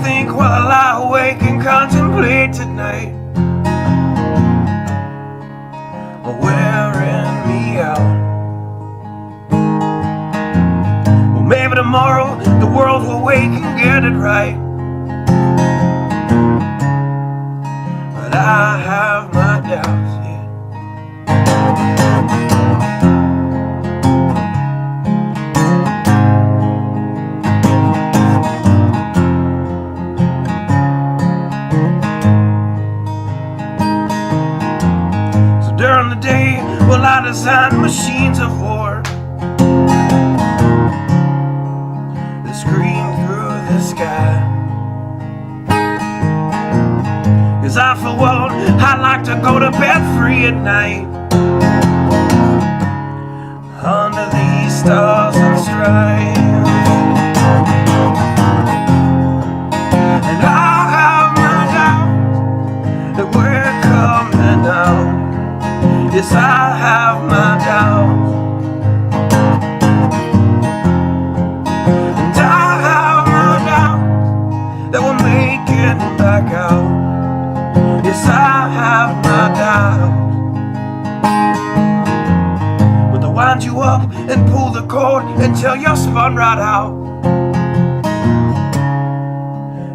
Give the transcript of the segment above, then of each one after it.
think while I lie awake and contemplate tonight, or wearing me out. Well, maybe tomorrow the world will wake and get it right, but I have my doubts, yeah. During the day, well, I design machines of war that scream through the sky. 'Cause I, for one, I like to go to bed free at night, under these stars and stripes. And I have my doubts that we're coming out. Yes, I have my doubts, and I have my doubts that we'll make it back out. Yes, I have my doubts, but they'll wind you up and pull the cord until you're spun right out.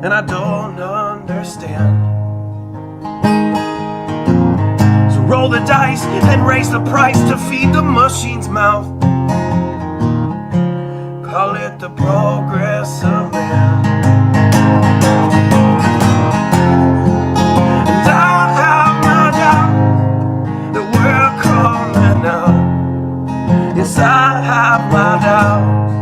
And I don't understand. Roll the dice and raise the price to feed the machine's mouth. Call it the progress of man. And I have my doubt that we're coming out. Yes, I have my doubts,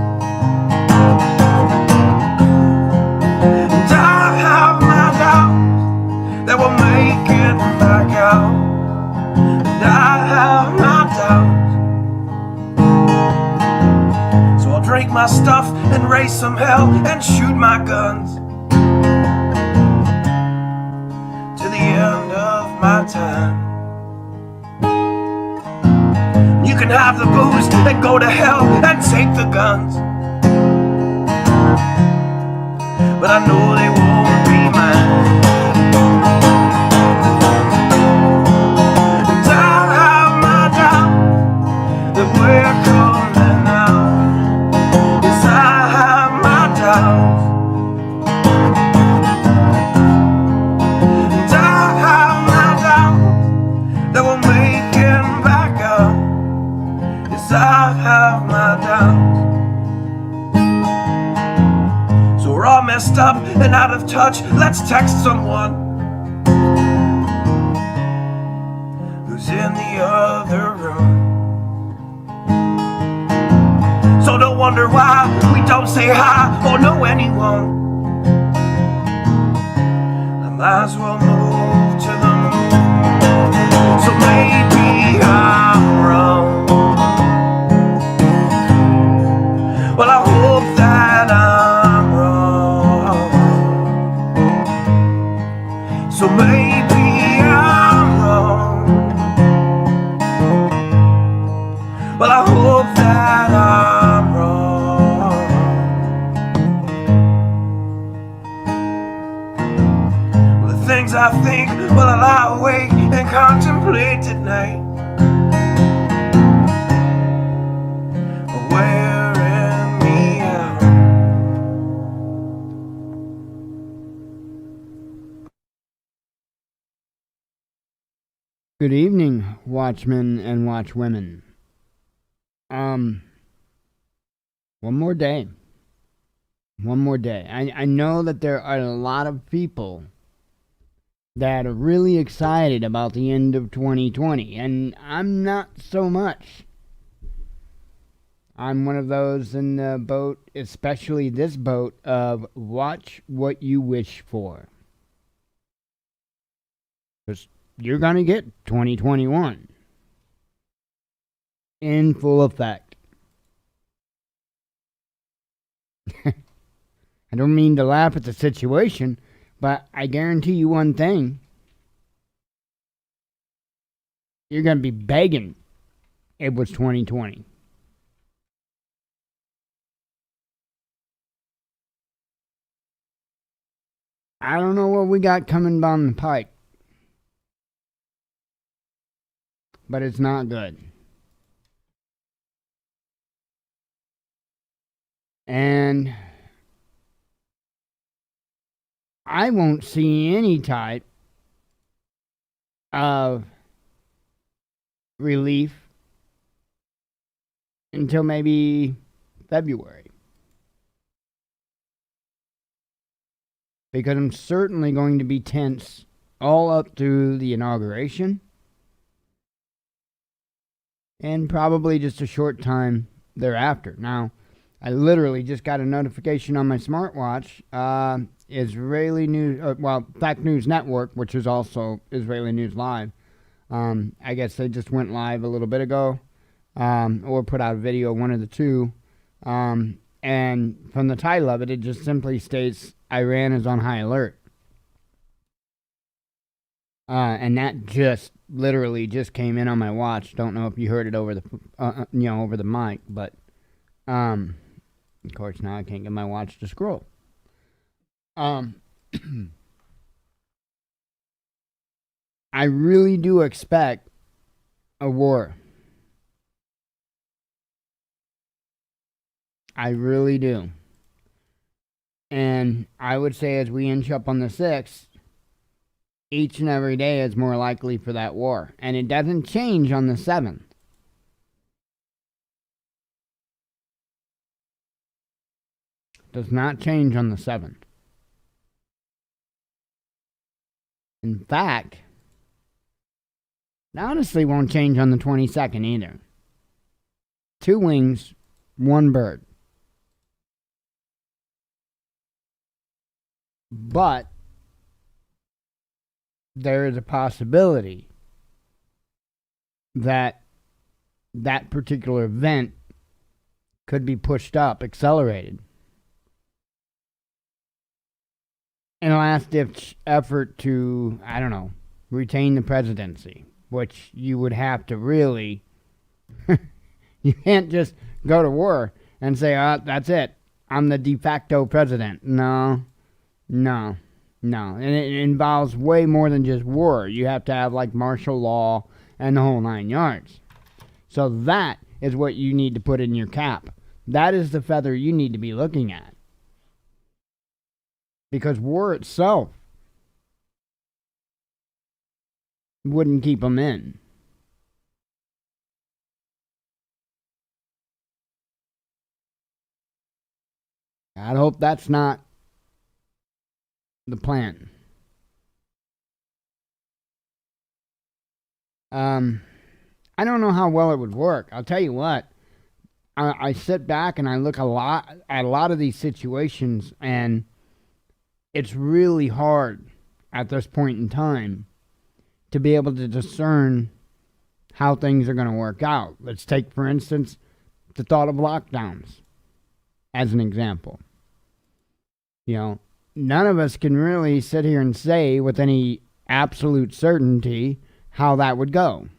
and I have my doubts that we'll make it back out. I have my doubts, so I'll drink my stuff and raise some hell and shoot my guns to the end of my time. You can have the booze and go to hell and take the guns, but I know they won't be mine. We're coming out. Yes, I have my doubts, and I have my doubts that we'll make it back up. Yes, I have my doubts. So we're all messed up and out of touch. Let's text someone who's in the other room. So don't wonder why we don't say hi or know anyone. I might as well move to the moon. So maybe I'm wrong. Well, I hope that I'm wrong. So maybe I'm wrong. Well, I hope that I'm wrong. Well, the things I think while I lie awake and contemplate tonight are wearing me out. Good evening, watchmen and watchwomen. One more day. One more day. I know that there are a lot of people that are really excited about the end of 2020, and I'm not so much. I'm one of those in the boat, especially this boat, of watch what you wish for. Because you're going to get 2021 in full effect. I don't mean to laugh at the situation, but I guarantee you one thing. You're going to be begging it was 2020. I don't know what we got coming down the pike, but it's not good. And I won't see any type of relief until maybe February. Because I'm certainly going to be tense all up through the inauguration and probably just a short time thereafter. Now, I literally just got a notification on my smartwatch. Israeli News, Fact News Network, which is also Israeli News Live. I guess they just went live a little bit ago, or put out a video, one of the two. And from the title of it, it just simply states Iran is on high alert. And that just literally just came in on my watch. Don't know if you heard it over the over the mic, but of course now I can't get my watch to scroll. I really do expect a war. I really do. And I would say as we inch up on the 6th, each and every day is more likely for that war. And it doesn't change on the 7th. Does not change on the 7th. In fact, it honestly won't change on the 22nd either. 2 wings, 1 bird. But there is a possibility that that particular event could be pushed up, accelerated, in a last-ditch effort to, I don't know, retain the presidency, which you would have to really... You can't just go to war and say, that's it. I'm the de facto president. No. And it involves way more than just war. You have to have, like, martial law and the whole 9 yards. So that is what you need to put in your cap. That is the feather you need to be looking at. Because war itself wouldn't keep them in. I hope that's not the plan. I don't know how well it would work. I'll tell you what. I sit back and I look at a lot of these situations, and it's really hard at this point in time to be able to discern how things are going to work out. Let's take, for instance, the thought of lockdowns as an example. None of us can really sit here and say with any absolute certainty how that would go.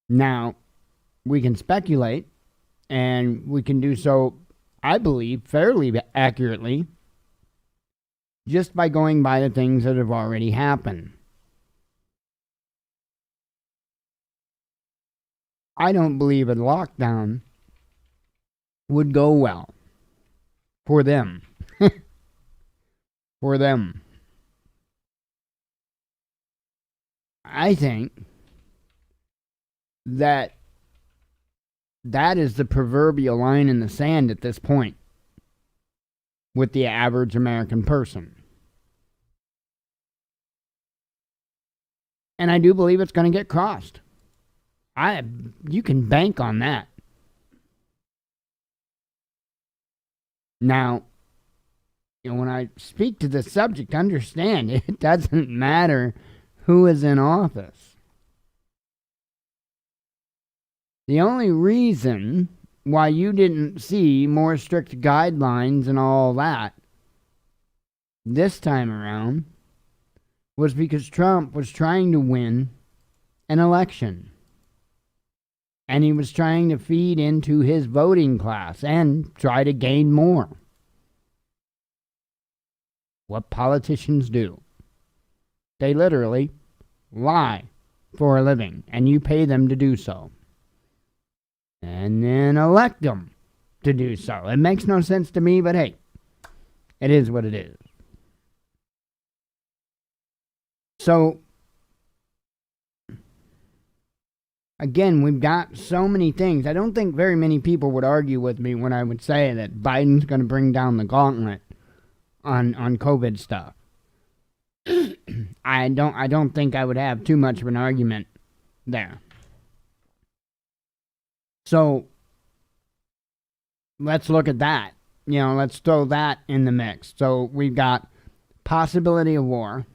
Now, we can speculate, and we can do so, I believe, fairly accurately, just by going by the things that have already happened. I don't believe a lockdown would go well for them. For them. I think that is the proverbial line in the sand at this point with the average American person. And I do believe it's going to get crossed. You can bank on that. Now, when I speak to this subject, understand it doesn't matter who is in office. The only reason why you didn't see more strict guidelines and all that this time around was because Trump was trying to win an election. And he was trying to feed into his voting class and try to gain more. what politicians do. They literally lie for a living, and you pay them to do so. And then elect them to do so. It makes no sense to me, but hey, it is what it is. So, again, we've got so many things. I don't think very many people would argue with me when I would say that Biden's going to bring down the gauntlet on COVID stuff. I don't think I would have too much of an argument there. So let's look at that. Let's throw that in the mix. So we've got possibility of war.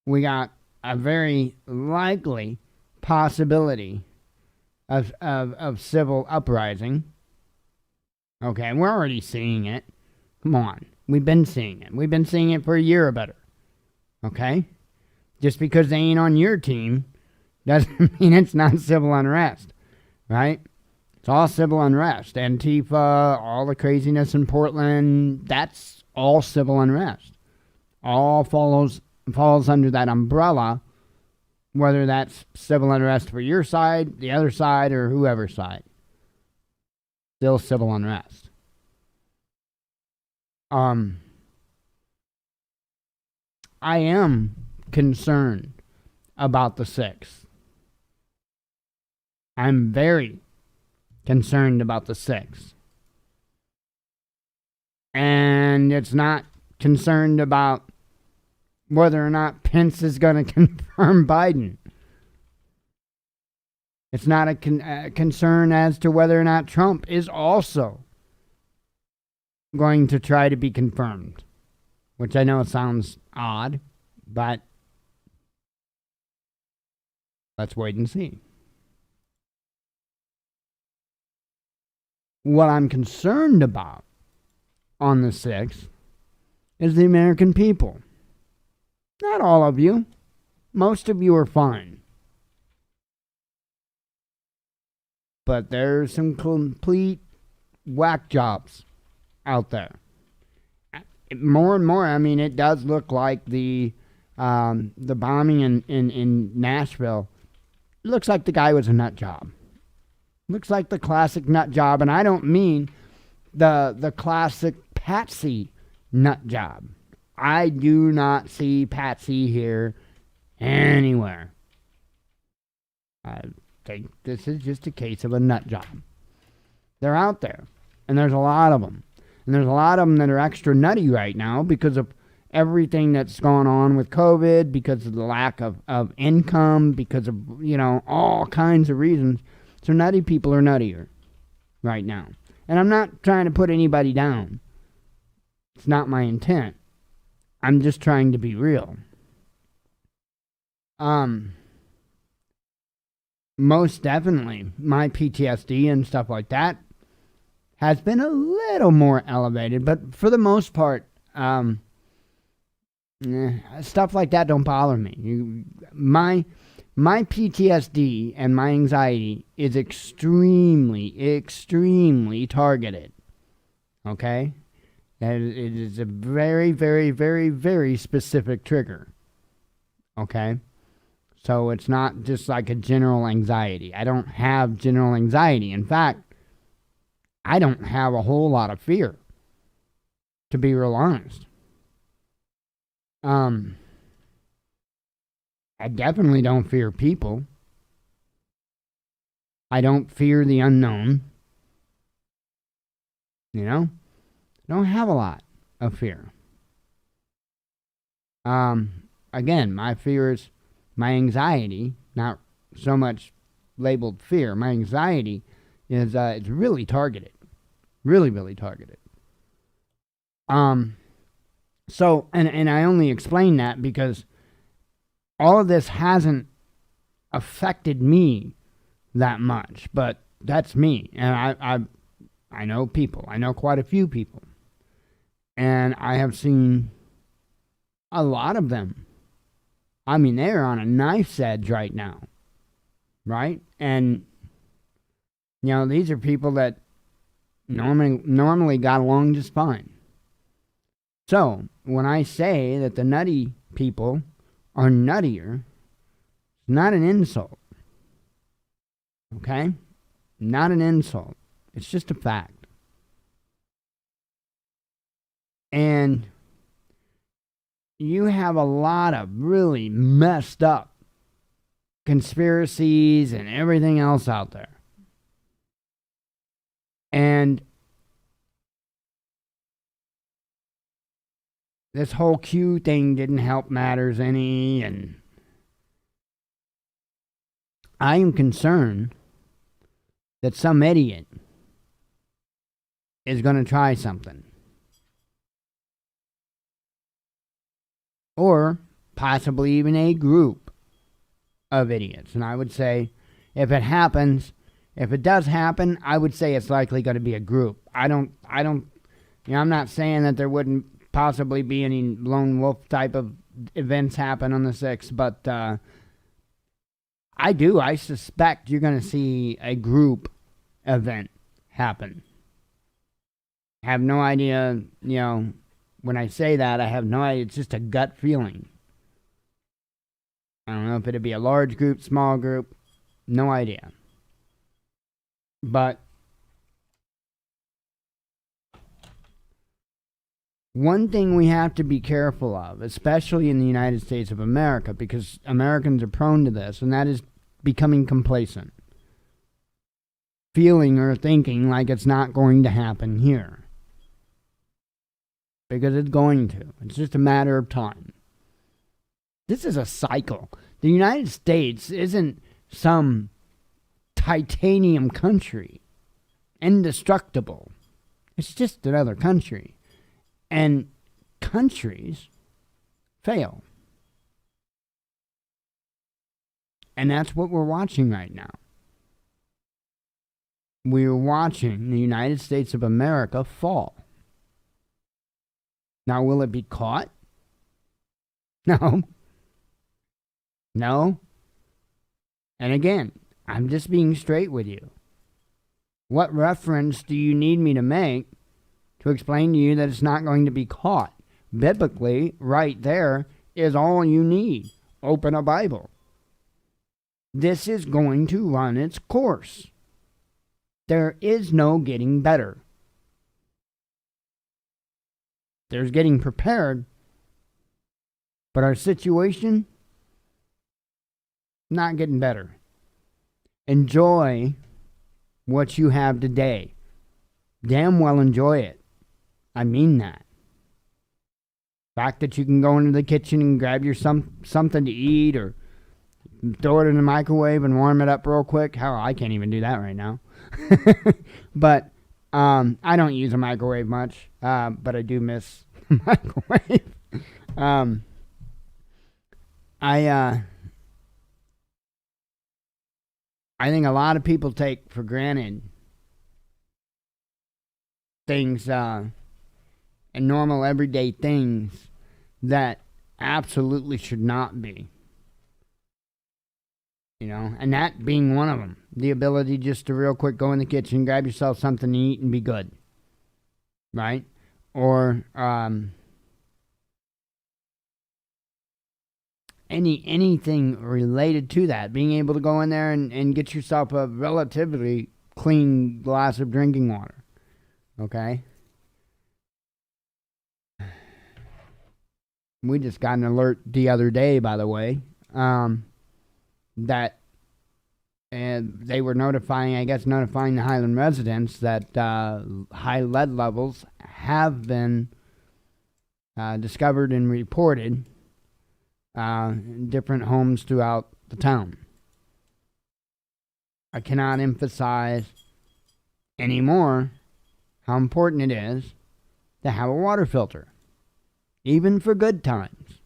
We got a very likely possibility of civil uprising. Okay, we're already seeing it. Come on. We've been seeing it. We've been seeing it for a year or better. Okay? Just because they ain't on your team doesn't mean it's not civil unrest. Right? It's all civil unrest. Antifa, all the craziness in Portland, that's all civil unrest. All falls under that umbrella, whether that's civil unrest for your side, the other side, or whoever's side. Still civil unrest. I am concerned about the 6th. I'm very concerned about the 6th. And it's not concerned about whether or not Pence is going to confirm Biden. It's not a concern as to whether or not Trump is also going to try to be confirmed, which I know sounds odd, but let's wait and see. What I'm concerned about on the 6th is the American people. Not all of you. Most of you are fine. But there's some complete whack jobs out there. More and more, I mean, it does look like the bombing in Nashville. It looks like the guy was a nut job. Looks like the classic nut job, and I don't mean the classic patsy nut job. I do not see patsy here anywhere. I think this is just a case of a nut job. They're out there, and there's a lot of them. And there's a lot of them that are extra nutty right now because of everything that's going on with COVID, because of the lack of income, because of, all kinds of reasons. So nutty people are nuttier right now. And I'm not trying to put anybody down. It's not my intent. I'm just trying to be real. Most definitely, my PTSD and stuff like that has been a little more elevated, but for the most part, stuff like that don't bother me. My PTSD and my anxiety is extremely targeted. Okay? It is a very, very, very, very specific trigger. Okay? So it's not just like a general anxiety. I don't have general anxiety. In fact, I don't have a whole lot of fear, to be real honest. I definitely don't fear people. I don't fear the unknown. I don't have a lot of fear. Again, my fear is my anxiety, not so much labeled fear. My anxiety is it's really targeted. Really targeted. So, and I only explain that because all of this hasn't affected me that much, but that's me. And I know people. I know quite a few people. And I have seen a lot of them. I mean, they're on a knife's edge right now. Right? And, these are people that normally got along just fine. So, when I say that the nutty people are nuttier, it's not an insult. Okay? Not an insult. It's just a fact. And you have a lot of really messed up conspiracies and everything else out there. And this whole Q thing didn't help matters any, and I am concerned that some idiot is going to try something. Or possibly even a group of idiots. And I would say, if it does happen, I would say it's likely going to be a group. I'm not saying that there wouldn't possibly be any lone wolf type of events happen on the 6th, but I suspect you're going to see a group event happen. I have no idea, when I say that, I have no idea. It's just a gut feeling. I don't know if it'd be a large group, small group. No idea. But one thing we have to be careful of, especially in the United States of America, because Americans are prone to this, and that is becoming complacent. Feeling or thinking like it's not going to happen here. Because it's going to. It's just a matter of time. This is a cycle. The United States isn't some titanium country, indestructible. It's just another country. And countries fail. And that's what we're watching right now. We're watching the United States of America fall. Now, will it be caught? No. No. And again, I'm just being straight with you. What reference do you need me to make to explain to you that it's not going to be caught? Biblically, right there is all you need. Open a Bible. This is going to run its course. There is no getting better. There's getting prepared, but our situation, not getting better. Enjoy what you have today. Damn well enjoy it. I mean that. The fact that you can go into the kitchen and grab your something to eat, or throw it in the microwave and warm it up real quick. Hell, I can't even do that right now. But I don't use a microwave much, but I do miss the microwave. I think a lot of people take for granted things, and normal everyday things that absolutely should not be. And that being one of them. The ability just to real quick go in the kitchen, grab yourself something to eat, and be good. Right? Or anything related to that. Being able to go in there and get yourself a relatively clean glass of drinking water. Okay? We just got an alert the other day, by the way, that they were notifying the Highland residents that high lead levels have been discovered and reported in different homes throughout the town. I cannot emphasize anymore how important it is to have a water filter, even for good times.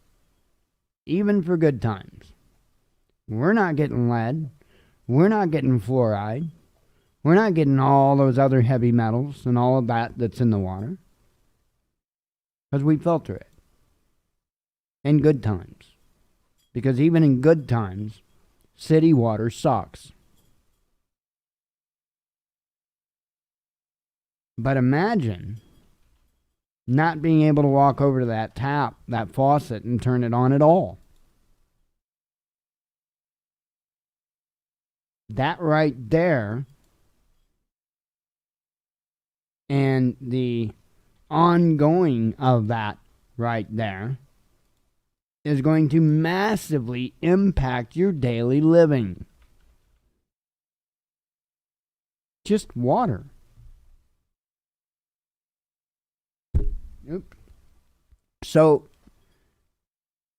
Even for good times. We're not getting lead. We're not getting fluoride. We're not getting all those other heavy metals and all of that that's in the water, because we filter it in good times. Because even in good times, city water sucks. But imagine Not being able to walk over to that tap, that faucet, and turn it on at all. That right there, and the ongoing of that right there, is going to massively impact your daily living. Just water. Nope. So,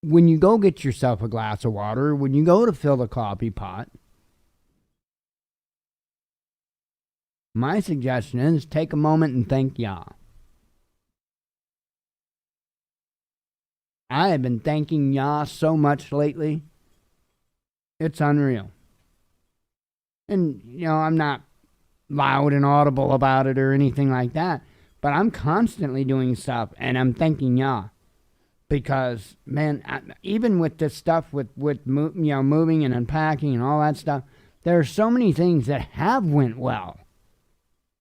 when you go get yourself a glass of water, when you go to fill the coffee pot, my suggestion is take a moment and thank Yah. I have been thanking Yah so much lately. It's unreal. And, I'm not loud and audible about it or anything like that, but I'm constantly doing stuff and I'm thanking Yah. Because, man, even with this stuff with moving and unpacking and all that stuff, there are so many things that have went well.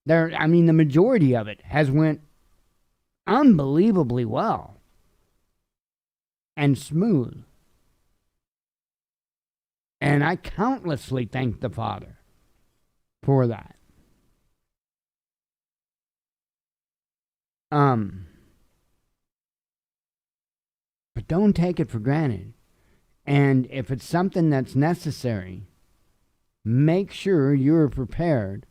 The majority of it has went unbelievably well and smooth. And I countlessly thank the Father for that. But don't take it for granted. And if it's something that's necessary, make sure you're prepared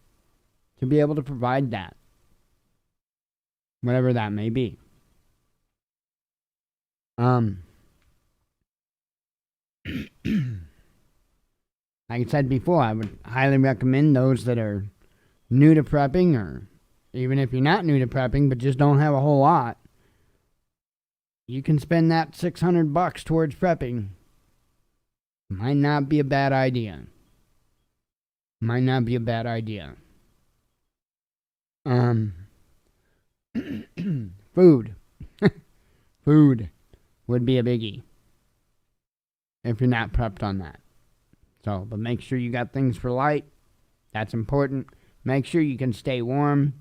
to be able to provide that. Whatever that may be. Like I said before, I would highly recommend those that are new to prepping, or even if you're not new to prepping but just don't have a whole lot, you can spend that $600 towards prepping. Might not be a bad idea. Food. Food would be a biggie if you're not prepped on that. So, but make sure you got things for light. That's important. Make sure you can stay warm,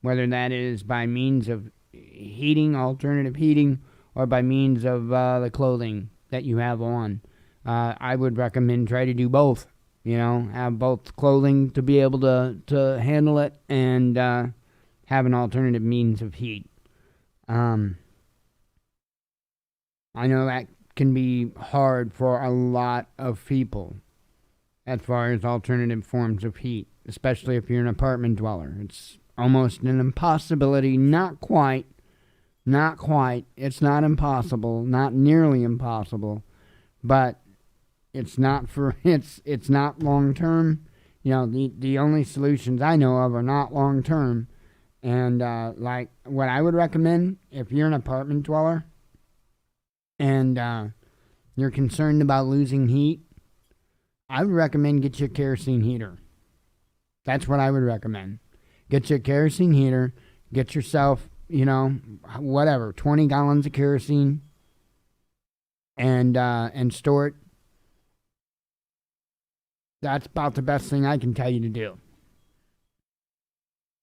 whether that is by means of heating, alternative heating, or by means of the clothing that you have on. I would recommend try to do both. Have both clothing to be able to handle it and have an alternative means of heat. I know that can be hard for a lot of people as far as alternative forms of heat, especially if you're an apartment dweller. It's almost an impossibility. Not quite. It's not impossible, not nearly impossible, but it's not long term. The only solutions I know of are not long term. And like what I would recommend, if you're an apartment dweller and you're concerned about losing heat, I would recommend get you a kerosene heater. That's what I would recommend. Get you a kerosene heater. Get yourself, 20 gallons of kerosene, and store it. That's about the best thing I can tell you to do.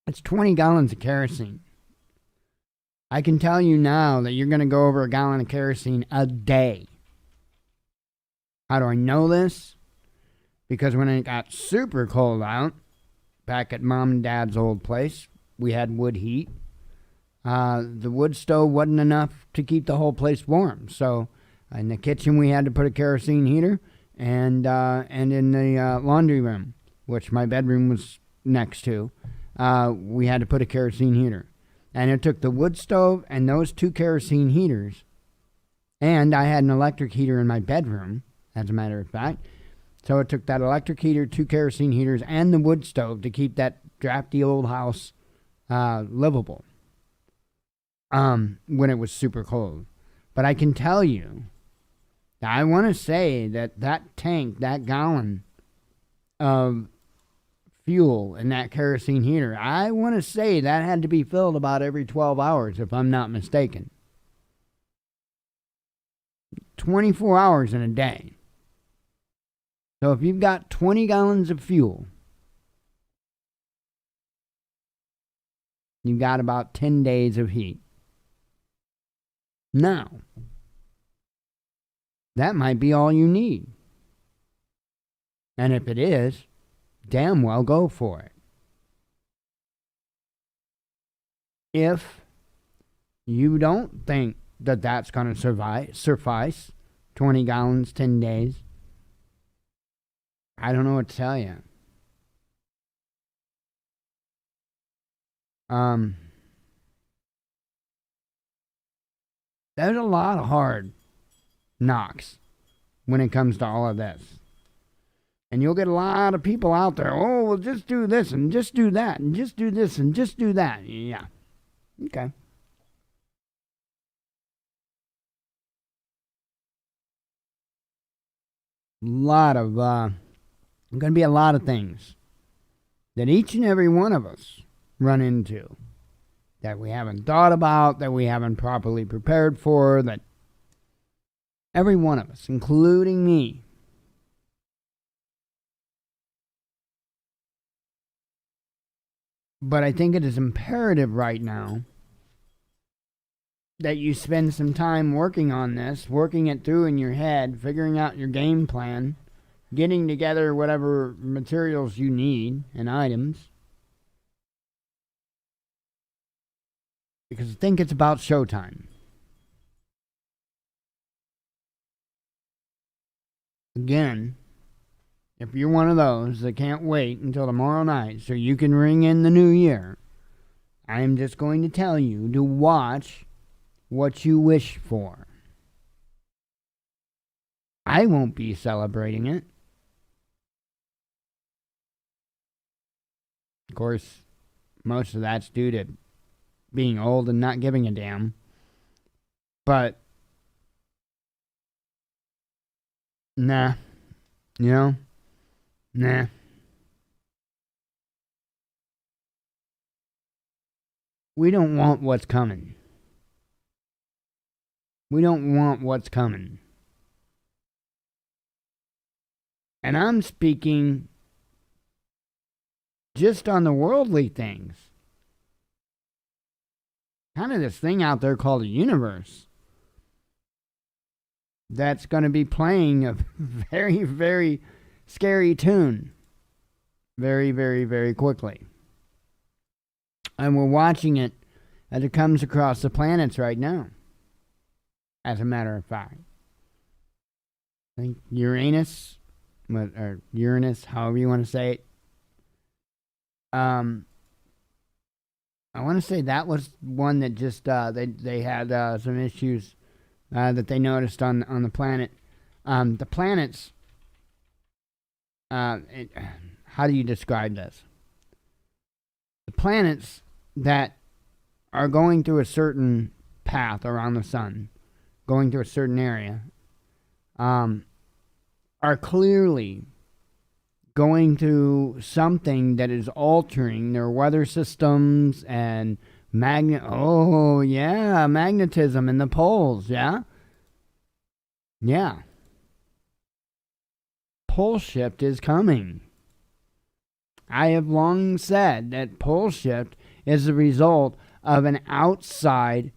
It's 20 gallons of kerosene. I can tell you now that you're going to go over a gallon of kerosene a day. How do I know this? Because when it got super cold out, back at Mom and Dad's old place, we had wood heat. The wood stove wasn't enough to keep the whole place warm. So in the kitchen, we had to put a kerosene heater. And in the laundry room, which my bedroom was next to, we had to put a kerosene heater. And it took the wood stove and those two kerosene heaters, and I had an electric heater in my bedroom, as a matter of fact. So it took that electric heater, two kerosene heaters, and the wood stove to keep that drafty old house livable when it was super cold. But I can tell you, I want to say that tank, that gallon of fuel in that kerosene heater, I want to say that had to be filled about every 12 hours, if I'm not mistaken. 24 hours in a day. So if you've got 20 gallons of fuel, you've got about 10 days of heat. Now, that might be all you need. And if it is, damn well go for it. If you don't think that that's going to suffice, 20 gallons, 10 days, I don't know what to tell you. There's a lot of hard knocks when it comes to all of this. And you'll get a lot of people out there, oh, well, just do this and just do that and just do this and just do that. Yeah. Okay. Going to be a lot of things that each and every one of us run into that we haven't thought about, that we haven't properly prepared for, that every one of us, including me, but I think it is imperative right now that you spend some time working on this, working it through in your head, figuring out your game plan, getting together whatever materials you need and items. Because I think it's about showtime. Again, if you're one of those that can't wait until tomorrow night so you can ring in the new year, I am just going to tell you to watch what you wish for. I won't be celebrating it. Of course, most of that's due to being old and not giving a damn. But, nah. You know? Nah. We don't want what's coming. We don't want what's coming. And I'm speaking just on the worldly things. Kind of this thing out there called a universe that's going to be playing a very, very scary tune very, very, very quickly. And we're watching it as it comes across the planets right now, as a matter of fact. I think Uranus, or Uranus, however you want to say it, I want to say that was one that just they had some issues that they noticed on the planet. The planets. How do you describe this? The planets that are going through a certain path around the sun, going through a certain area, are clearly going through something that is altering their weather systems and magnetism in the poles, yeah? Yeah. Pole shift is coming. I have long said that pole shift is the result of an outside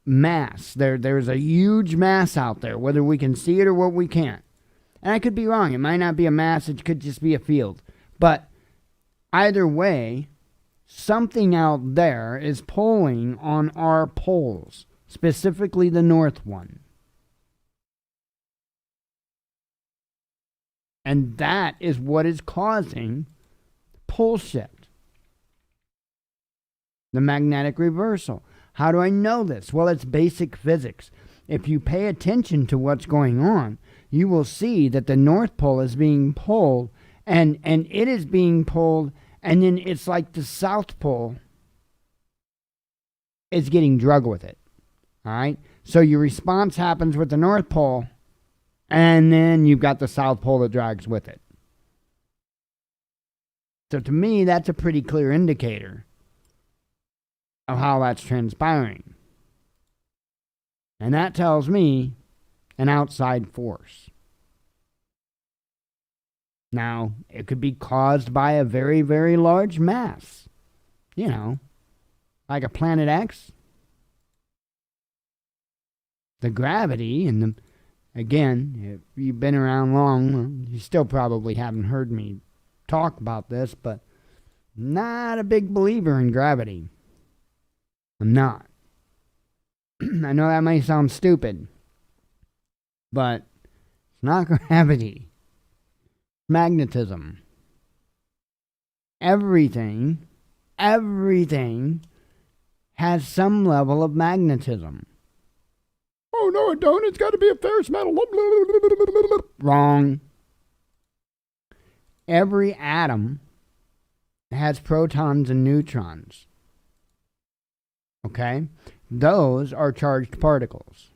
mass. There's a huge mass out there, whether we can see it or what we can't. And I could be wrong. It might not be a mass. It could just be a field. But either way, something out there is pulling on our poles, specifically the north one. And that is what is causing pole shift. The magnetic reversal. How do I know this? Well, it's basic physics. If you pay attention to what's going on, you will see that the North Pole is being pulled, and it is being pulled, and then it's like the South Pole is getting drugged with it. All right? So your response happens with the North Pole, and then you've got the South Pole that drags with it. So to me, that's a pretty clear indicator of how that's transpiring. And that tells me an outside force. Now, it could be caused by a very, very large mass. You know, like a Planet X. the gravity and the, again, if you've been around long, you still probably haven't heard me talk about this, but not a big believer in gravity. I'm not. I know that may sound stupid, but it's not gravity. Magnetism. Everything has some level of magnetism. Oh, no, it don't. It's got to be a ferrous metal. Wrong. Every atom has protons and neutrons. Okay? Those are charged particles.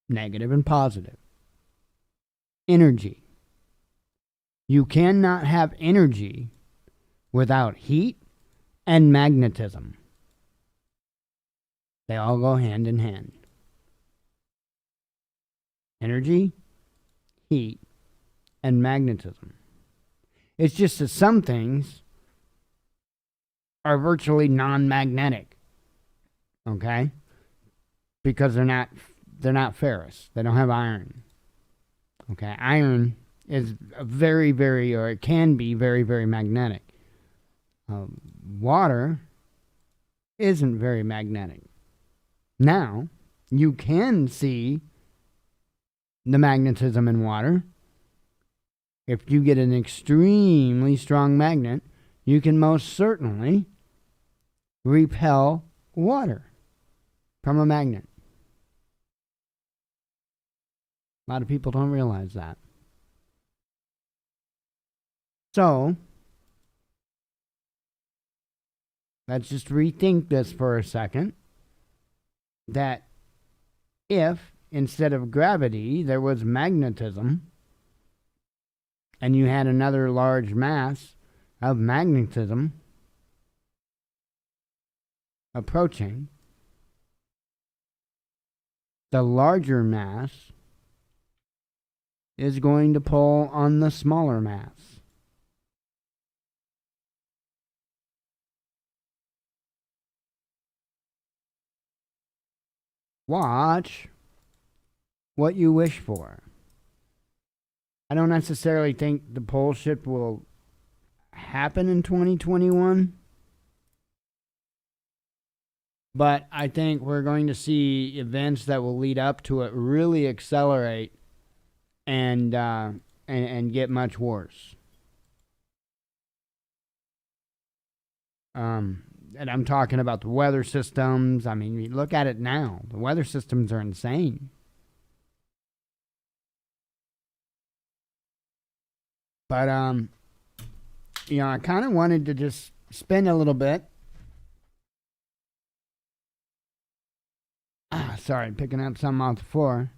Negative and positive. Energy. You cannot have energy without heat and magnetism. They all go hand in hand. Energy, heat, and magnetism. It's just that some things are virtually non-magnetic. Okay? Because they're not ferrous. They don't have iron. Okay? Iron is very, very, or it can be very, very magnetic. Water isn't very magnetic. Now, you can see the magnetism in water. If you get an extremely strong magnet, you can most certainly repel water from a magnet. A lot of people don't realize that. So, let's just rethink this for a second. That if instead of gravity there was magnetism, and you had another large mass of magnetism approaching, the larger mass is going to pull on the smaller mass. Watch what you wish for. I don't necessarily think the pole shift will happen in 2021, but I think we're going to see events that will lead up to it really accelerate and get much worse. And I'm talking about the weather systems. I mean, you look at it now. The weather systems are insane. But, I kind of wanted to just spend a little bit. Sorry, picking up something off the floor.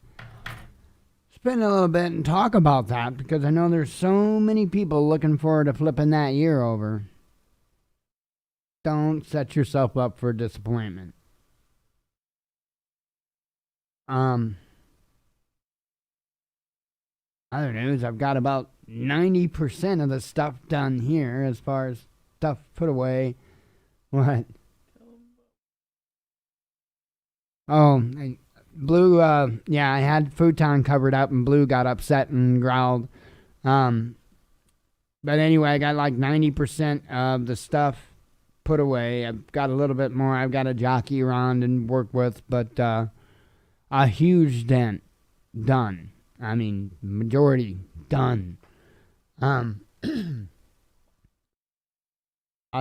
Spend a little bit and talk about that because I know there's so many people looking forward to flipping that year over. Don't set yourself up for disappointment. Other news, I've got about 90% of the stuff done here as far as stuff put away. What? Oh, Blue, I had futon covered up and Blue got upset and growled. But anyway, I got like 90% of the stuff put away. I've got a little bit more I've got to jockey around and work with, but a huge dent done. I mean, majority done. I'll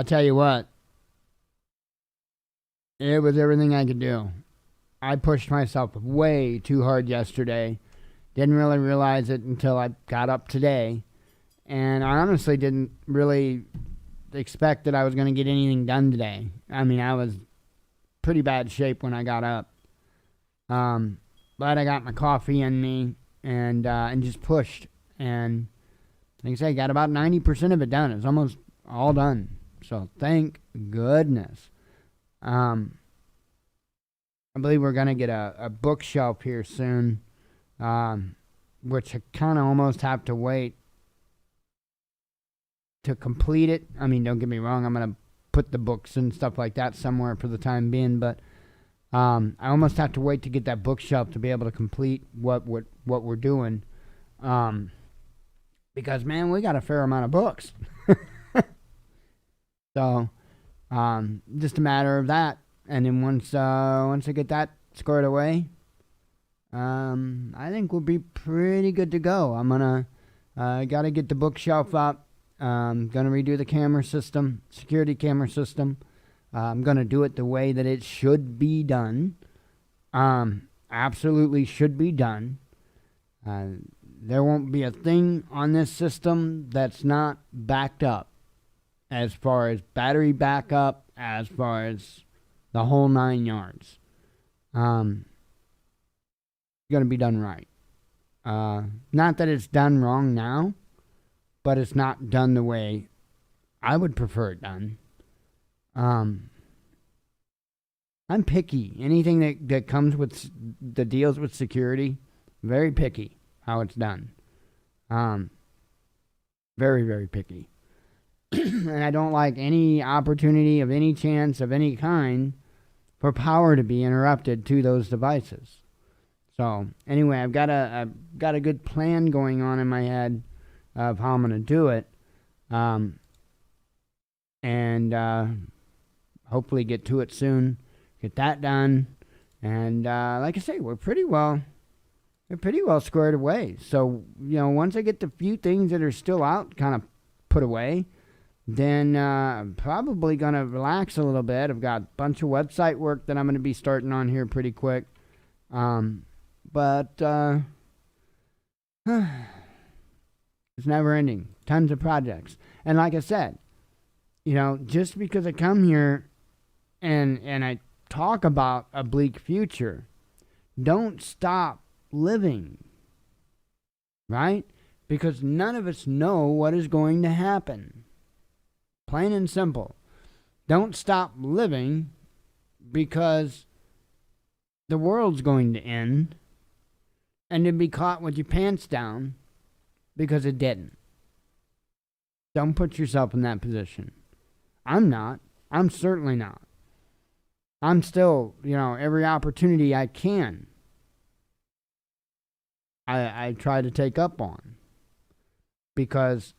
tell you what, it was everything I could do. I pushed myself way too hard yesterday. Didn't really realize it until I got up today. And I honestly didn't really expect that I was going to get anything done today. I mean, I was pretty bad shape when I got up. But I got my coffee in me and just pushed. And like I say, got about 90% of it done. It's almost all done. So thank goodness. I believe we're going to get a bookshelf here soon, which I kind of almost have to wait to complete it. I mean, don't get me wrong, I'm going to put the books and stuff like that somewhere for the time being, but I almost have to wait to get that bookshelf to be able to complete what we're doing. Because man, we got a fair amount of books. So, just a matter of that. And then once I get that squared away, I think we'll be pretty good to go. I'm gonna gotta get the bookshelf up. Gonna redo the camera system, security camera system. I'm gonna do it the way that it should be done. Absolutely should be done. There won't be a thing on this system that's not backed up, as far as battery backup, as far as the whole 9 yards. Going to be done right. Not that it's done wrong now, but it's not done the way I would prefer it done. I'm picky. Anything that comes with that deals with security, very picky how it's done. Very, very picky. And I don't like any opportunity of any chance of any kind for power to be interrupted to those devices. So anyway, I've got a good plan going on in my head of how I'm going to do it, and hopefully get to it soon. Get that done, and like I say, we're pretty well squared away. So once I get the few things that are still out kind of put away, then I'm probably going to relax a little bit. I've got a bunch of website work that I'm going to be starting on here pretty quick. But it's never ending. Tons of projects. And like I said, just because I come here and I talk about a bleak future, don't stop living. Right? Because none of us know what is going to happen. Plain and simple. Don't stop living because the world's going to end and then be caught with your pants down because it didn't. Don't put yourself in that position. I'm not. I'm certainly not. I'm still, every opportunity I can, I try to take up on. Because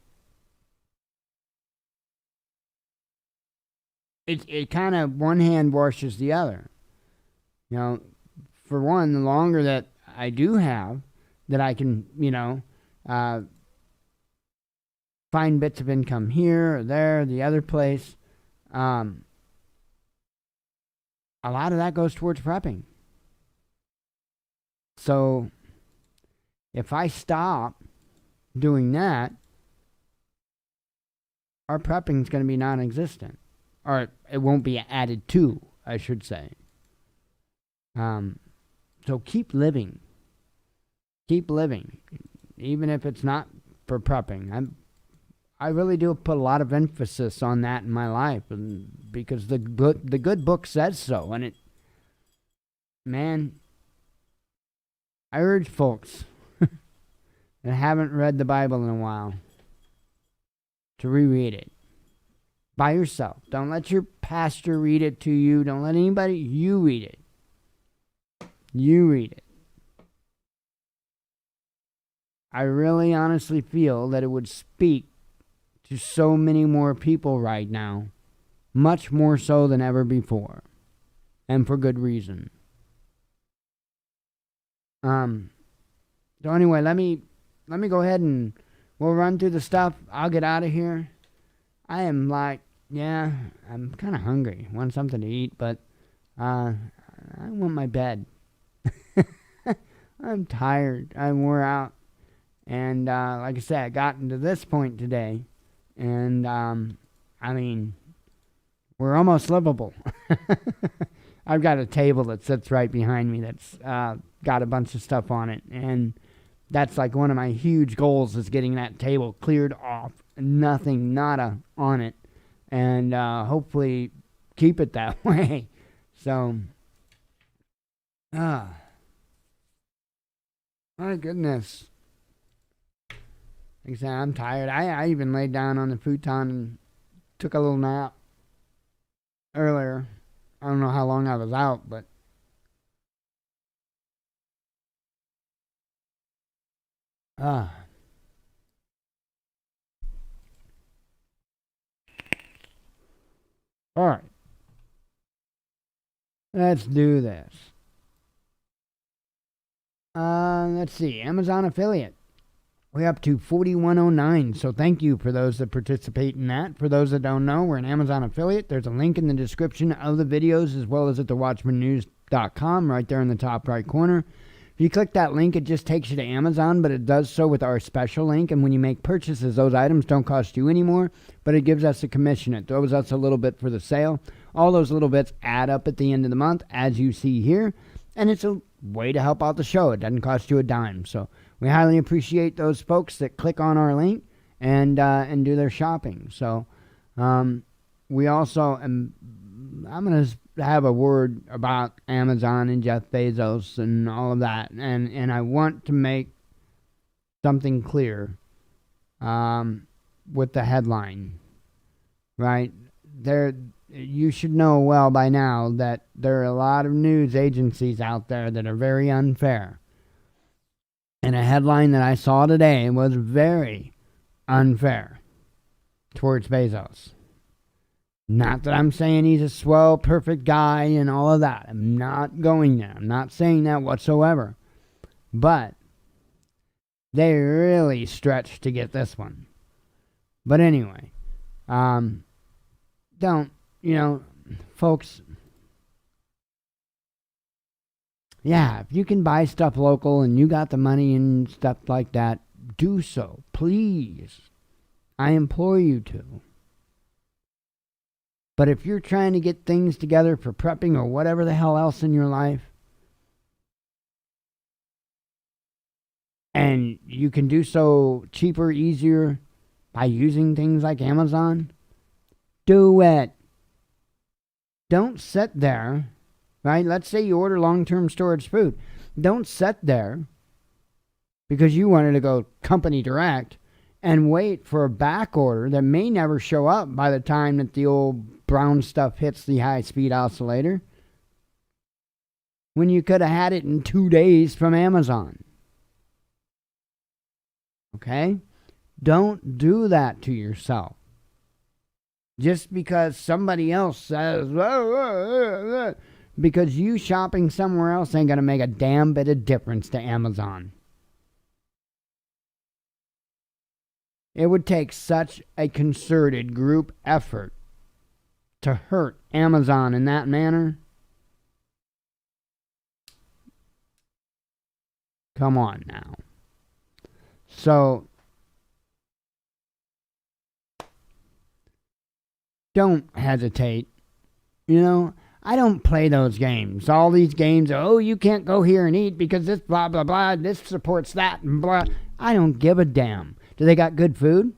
it kind of one hand washes the other. For one, the longer that I do have, that I can, find bits of income here or there, the other place, a lot of that goes towards prepping. So if I stop doing that, our prepping is going to be non-existent. Or it won't be added to, I should say. So keep living. Keep living. Even if it's not for prepping. I really do put a lot of emphasis on that in my life, because the good book says so. And I urge folks that haven't read the Bible in a while to reread it. By yourself. Don't let your pastor read it to you. Don't let anybody. You read it. You read it. I really honestly feel that it would speak to so many more people right now, much more so than ever before, and for good reason. So anyway, let me go ahead and we'll run through the stuff. I'll get out of here. I am I'm kind of hungry. Want something to eat, but I want my bed. I'm tired. I'm wore out. And like I said, I got into this point today. And, we're almost livable. I've got a table that sits right behind me that's got a bunch of stuff on it. And that's like one of my huge goals, is getting that table cleared off. Nothing, nada on it. And hopefully keep it that way. So, my goodness. Like I said, I'm tired. I even laid down on the futon and took a little nap earlier. I don't know how long I was out, but Ah. All right. Let's do this. Let's see. Amazon affiliate. We're up to 4109. So thank you for those that participate in that. For those that don't know, we're an Amazon affiliate. There's a link in the description of the videos as well as at thewatchmannews.com right there in the top right corner. If you click that link, it just takes you to Amazon, but it does so with our special link. And when you make purchases, those items don't cost you anymore, but it gives us a commission. It throws us a little bit for the sale. All those little bits add up at the end of the month, as you see here. And it's a way to help out the show. It doesn't cost you a dime. So we highly appreciate those folks that click on our link and do their shopping. So we also, I'm going to have a word about Amazon and Jeff Bezos and all of that. And I want to make something clear with the headline, right? You should know well by now that there are a lot of news agencies out there that are very unfair. And a headline that I saw today was very unfair towards Bezos. Not that I'm saying he's a swell, perfect guy and all of that. I'm not going there. I'm not saying that whatsoever. But they really stretched to get this one. But anyway, folks, yeah, if you can buy stuff local and you got the money and stuff like that, do so. Please. I implore you to. But if you're trying to get things together for prepping or whatever the hell else in your life, and you can do so cheaper, easier by using things like Amazon, do it. Don't sit there, right? Let's say you order long-term storage food. Don't sit there because you wanted to go company direct and wait for a back order that may never show up by the time that the old brown stuff hits the high-speed oscillator, when you could have had it in 2 days from Amazon. Okay? Don't do that to yourself. Just because somebody else says, because you shopping somewhere else ain't going to make a damn bit of difference to Amazon. It would take such a concerted group effort to hurt Amazon in that manner. Come on now. So, don't hesitate. I don't play those games. All these games, you can't go here and eat because this blah, blah, blah, this supports that and blah. I don't give a damn. Do they got good food?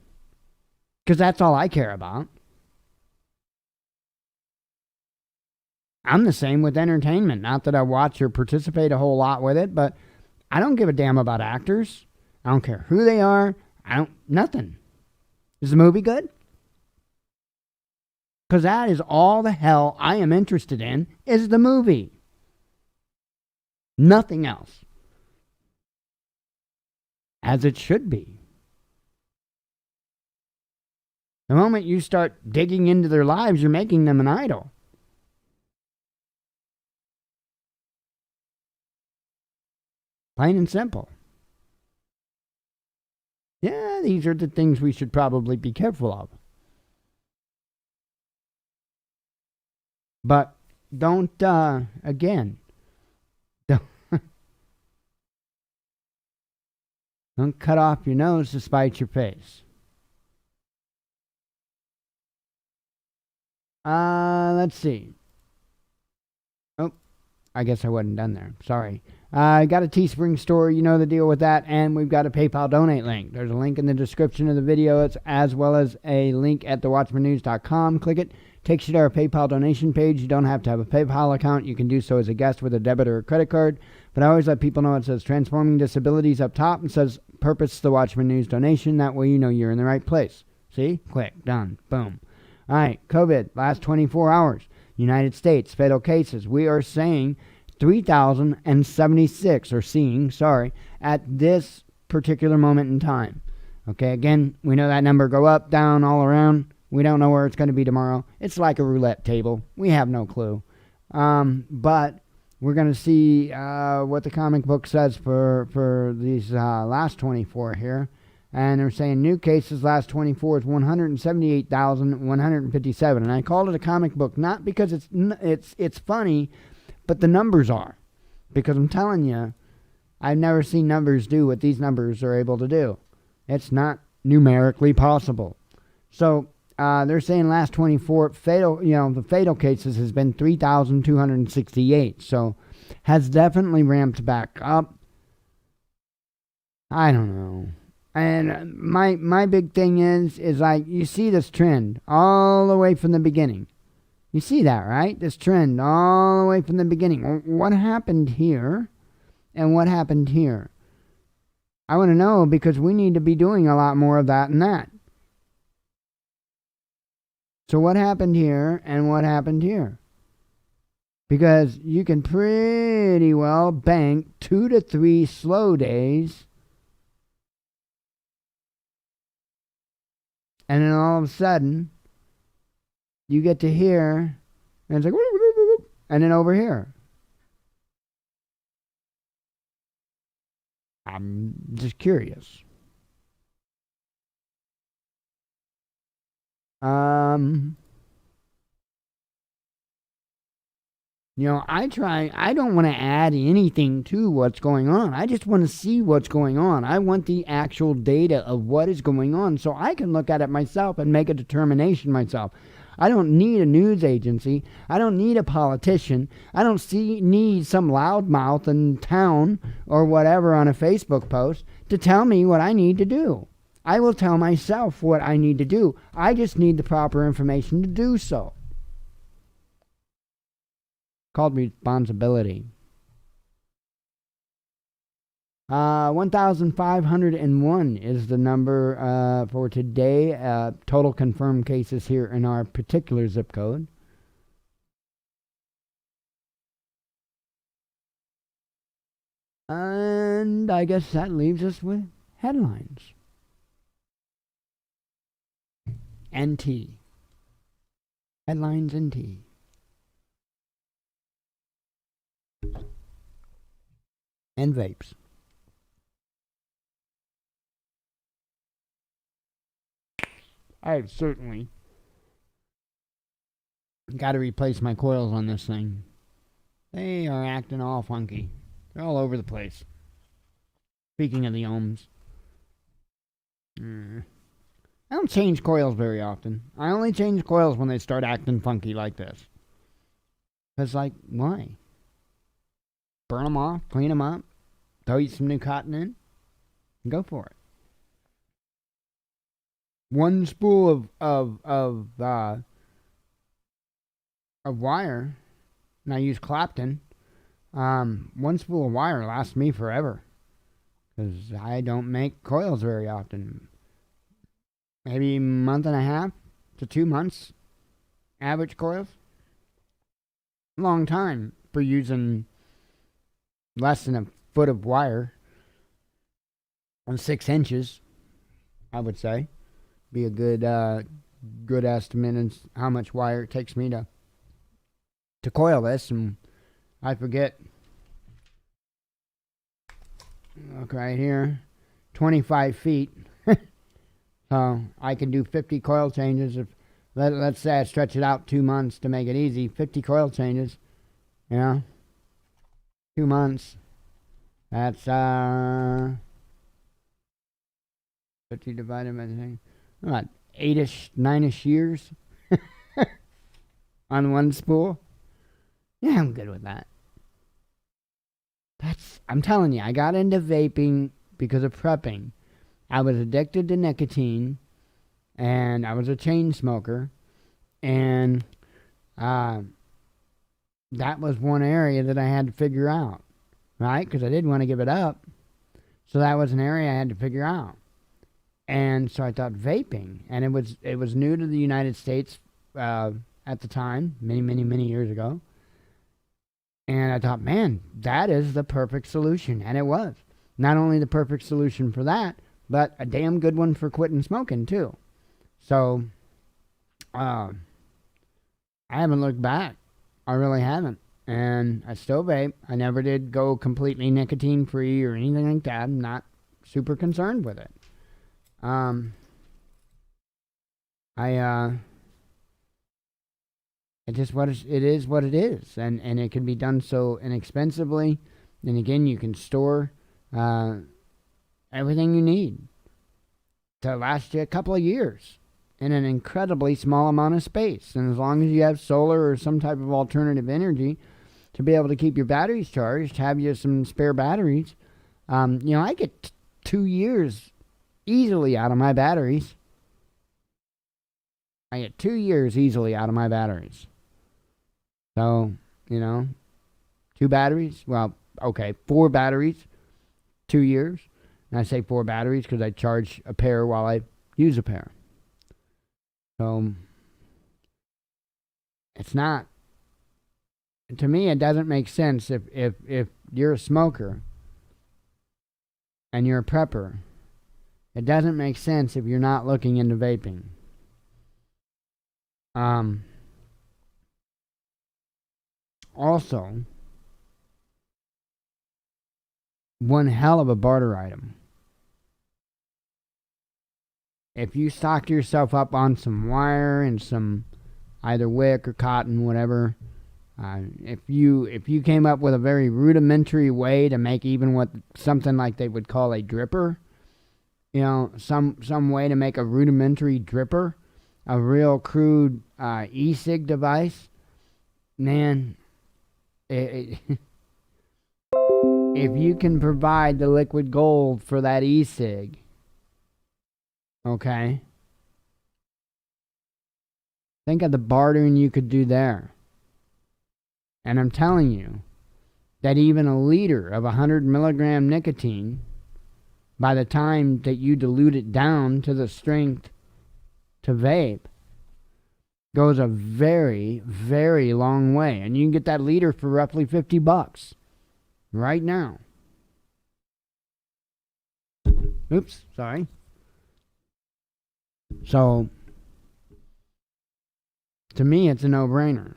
Because that's all I care about. I'm the same with entertainment. Not that I watch or participate a whole lot with it, but I don't give a damn about actors. I don't care who they are. Nothing. Is the movie good? Because that is all the hell I am interested in, is the movie. Nothing else. As it should be. The moment you start digging into their lives, you're making them an idol. Plain and simple. Yeah, these are the things we should probably be careful of. But don't, again, don't cut off your nose to spite your face. Let's see. Oh, I guess I wasn't done there. Sorry. I got a Teespring store, you know the deal with that, and we've got a PayPal donate link. There's a link in the description of the video, as well as a link at thewatchmannews.com. Click it. Takes you to our PayPal donation page. You don't have to have a PayPal account. You can do so as a guest with a debit or a credit card. But I always let people know it says Transforming Disabilities up top and says Purpose the Watchman News donation. That way you know you're in the right place. See? Click. Done. Boom. All right. COVID. Last 24 hours. United States. Fatal cases. We are saying 3,076, or seeing, sorry, at this particular moment in time. Okay, again, we know that number go up, down, all around. We don't know where it's going to be tomorrow. It's like a roulette table. We have no clue. But we're going to see what the comic book says for these last 24 here. And they're saying new cases last 24 is 178,157. And I called it a comic book not because it's funny, but the numbers are. Because I'm telling you, I've never seen numbers do what these numbers are able to do. It's not numerically possible. So they're saying last 24 the fatal cases has been 3,268. So has definitely ramped back up. I don't know. And my big thing is like, you see this trend all the way from the beginning. You see that, right? This trend all the way from the beginning. What happened here and what happened here? I want to know, because we need to be doing a lot more of that and that. So what happened here and what happened here? Because you can pretty well bank 2 to 3 slow days, and then all of a sudden, you get to here, and it's like, and then over here. I'm just curious. I don't want to add anything to what's going on. I just want to see what's going on. I want the actual data of what is going on so I can look at it myself and make a determination myself. I don't need a news agency. I don't need a politician. I don't need some loudmouth in town or whatever on a Facebook post to tell me what I need to do. I will tell myself what I need to do. I just need the proper information to do so. Called responsibility. 1,501 is the number for today. Total confirmed cases here in our particular zip code. And I guess that leaves us with headlines. NT. Headlines NT. And vapes. I've certainly got to replace my coils on this thing. They are acting all funky. They're all over the place. Speaking of the ohms. I don't change coils very often. I only change coils when they start acting funky like this. It's like, why? Burn them off, clean them up, throw you some new cotton in, and go for it. One spool of wire, and I use Clapton. One spool of wire lasts me forever, because I don't make coils very often. Maybe a month and a half to 2 months, average coils. Long time for using less than a foot of wire on 6 inches, I would say. Be a good estimate of how much wire it takes me to coil this. And I forget. Look right here, 25 feet. So I can do 50 coil changes. If let's say I stretch it out 2 months to make it easy, 50 coil changes. 2 months. That's 50 divided by the thing. What, 8-ish, 9-ish years on one spool? Yeah, I'm good with that. I'm telling you, I got into vaping because of prepping. I was addicted to nicotine, and I was a chain smoker, and that was one area that I had to figure out, right? Because I didn't want to give it up. So that was an area I had to figure out. And so I thought vaping, and it was new to the United States at the time, many years ago. And I thought, man, that is the perfect solution, and it was. not only the perfect solution for that, but a damn good one for quitting smoking too. So, I haven't looked back. I really haven't. And I still vape. I never did go completely nicotine free or anything like that. I'm not super concerned with it. I it just it is what it is, and it can be done so inexpensively. And again, you can store everything you need to last you a couple of years in an incredibly small amount of space. And as long as you have solar or some type of alternative energy to be able to keep your batteries charged, have you some spare batteries. I get 2 years easily out of my batteries. I get 2 years easily out of my batteries. So, 2 batteries. Well, okay, 4 batteries, 2 years. And I say 4 batteries because I charge a pair while I use a pair. So, it's not. To me, it doesn't make sense if you're a smoker and you're a prepper. It doesn't make sense if you're not looking into vaping. Also, one hell of a barter item. If you stocked yourself up on some wire and some either wick or cotton, whatever, if you came up with a very rudimentary way to make even what something like they would call a dripper, some way to make a rudimentary dripper, a real crude e-cig device, man, if you can provide the liquid gold for that e-cig, okay, think of the bartering you could do there. And I'm telling you that even a liter of 100 milligram nicotine, by the time that you dilute it down to the strength to vape, goes a very, very long way. And you can get that liter for roughly $50 right now. Oops, sorry. So, to me, it's a no-brainer.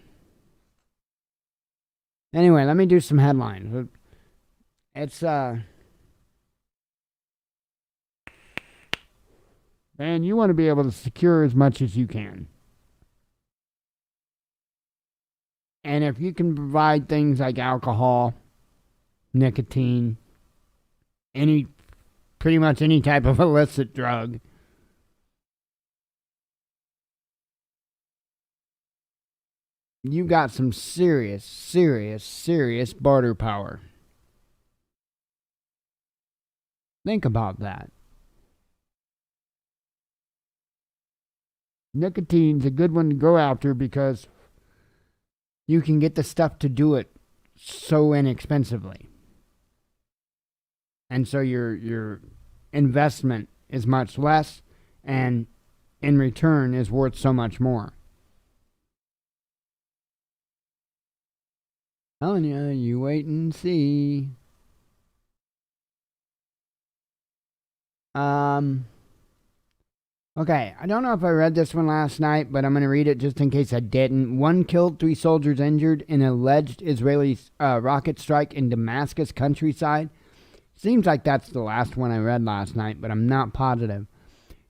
Anyway, let me do some headlines. It's, and you want to be able to secure as much as you can. And if you can provide things like alcohol, nicotine, pretty much any type of illicit drug, you got some serious, serious, serious barter power. Think about that. Nicotine's a good one to go after because you can get the stuff to do it so inexpensively. And so your investment is much less, and in return is worth so much more. Telling you, you wait and see. Okay, I don't know if I read this one last night, but I'm going to read it just in case I didn't. 1 killed, 3 soldiers injured in alleged Israeli rocket strike in Damascus countryside. Seems like that's the last one I read last night, but I'm not positive.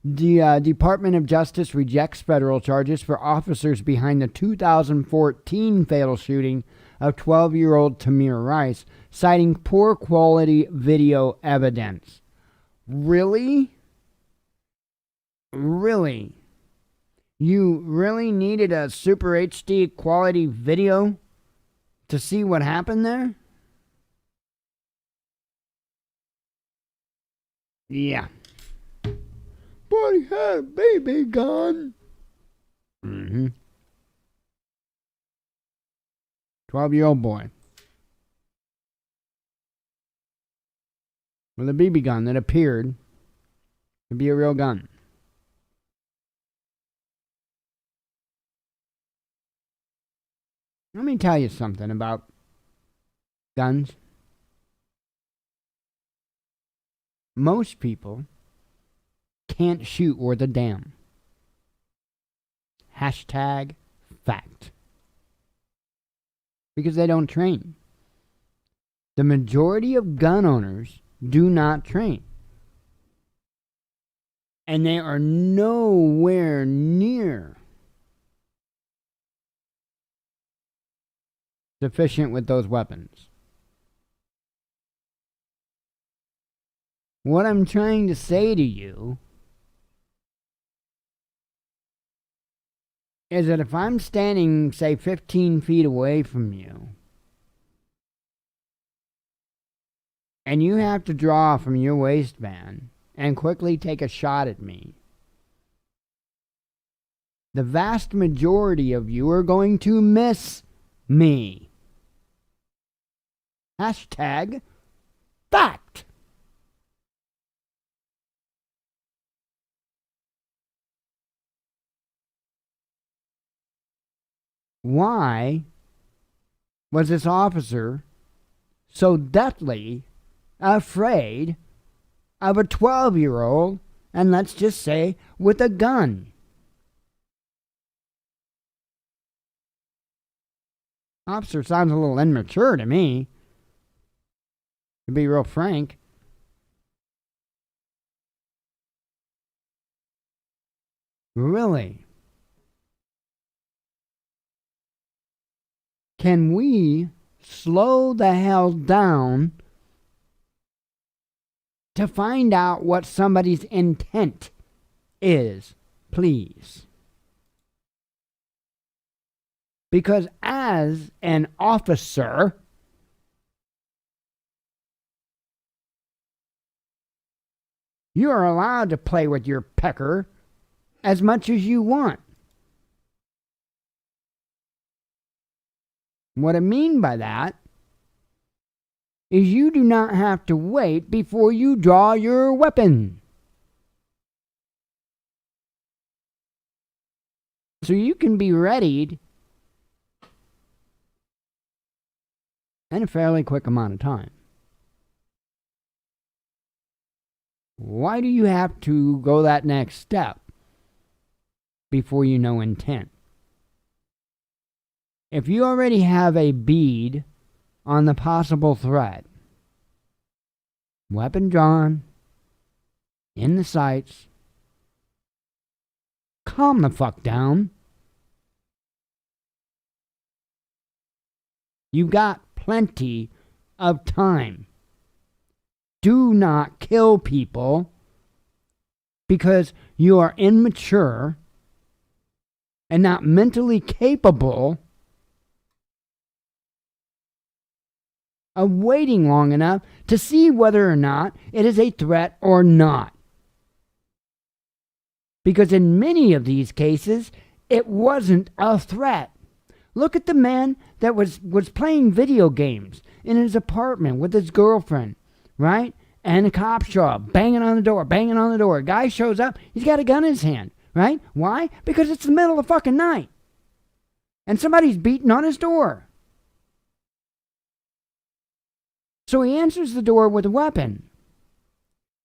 The Department of Justice rejects federal charges for officers behind the 2014 fatal shooting of 12-year-old Tamir Rice, citing poor quality video evidence. Really? Really? You really needed a super HD quality video to see what happened there? Yeah. But he had a BB gun. 12-year-old boy with a BB gun that appeared to be a real gun. Let me tell you something about guns. Most people can't shoot worth a damn. Hashtag fact. Because they don't train. The majority of gun owners do not train. And they are nowhere near sufficient with those weapons. What I'm trying to say to you is that if I'm standing, say, 15 feet away from you, and you have to draw from your waistband and quickly take a shot at me, the vast majority of you are going to miss me. Hashtag fact. Why was this officer so deathly afraid of a 12-year-old, and let's just say with a gun? Officer sounds a little immature to me, to be real frank. Really? Can we slow the hell down to find out what somebody's intent is, please? Because as an officer, you are allowed to play with your pecker as much as you want. What I mean by that is you do not have to wait before you draw your weapon. So you can be readied in a fairly quick amount of time. Why do you have to go that next step before you know intent? If you already have a bead on the possible threat, weapon drawn, in the sights, calm the fuck down. You've got plenty of time. Do not kill people because you are immature and not mentally capable of waiting long enough to see whether or not it is a threat or not. Because in many of these cases, it wasn't a threat. Look at the man that was playing video games in his apartment with his girlfriend, right? And the cops show up, banging on the door, banging on the door. A guy shows up, he's got a gun in his hand, right? Why? Because it's the middle of fucking night. And somebody's beating on his door. So he answers the door with a weapon.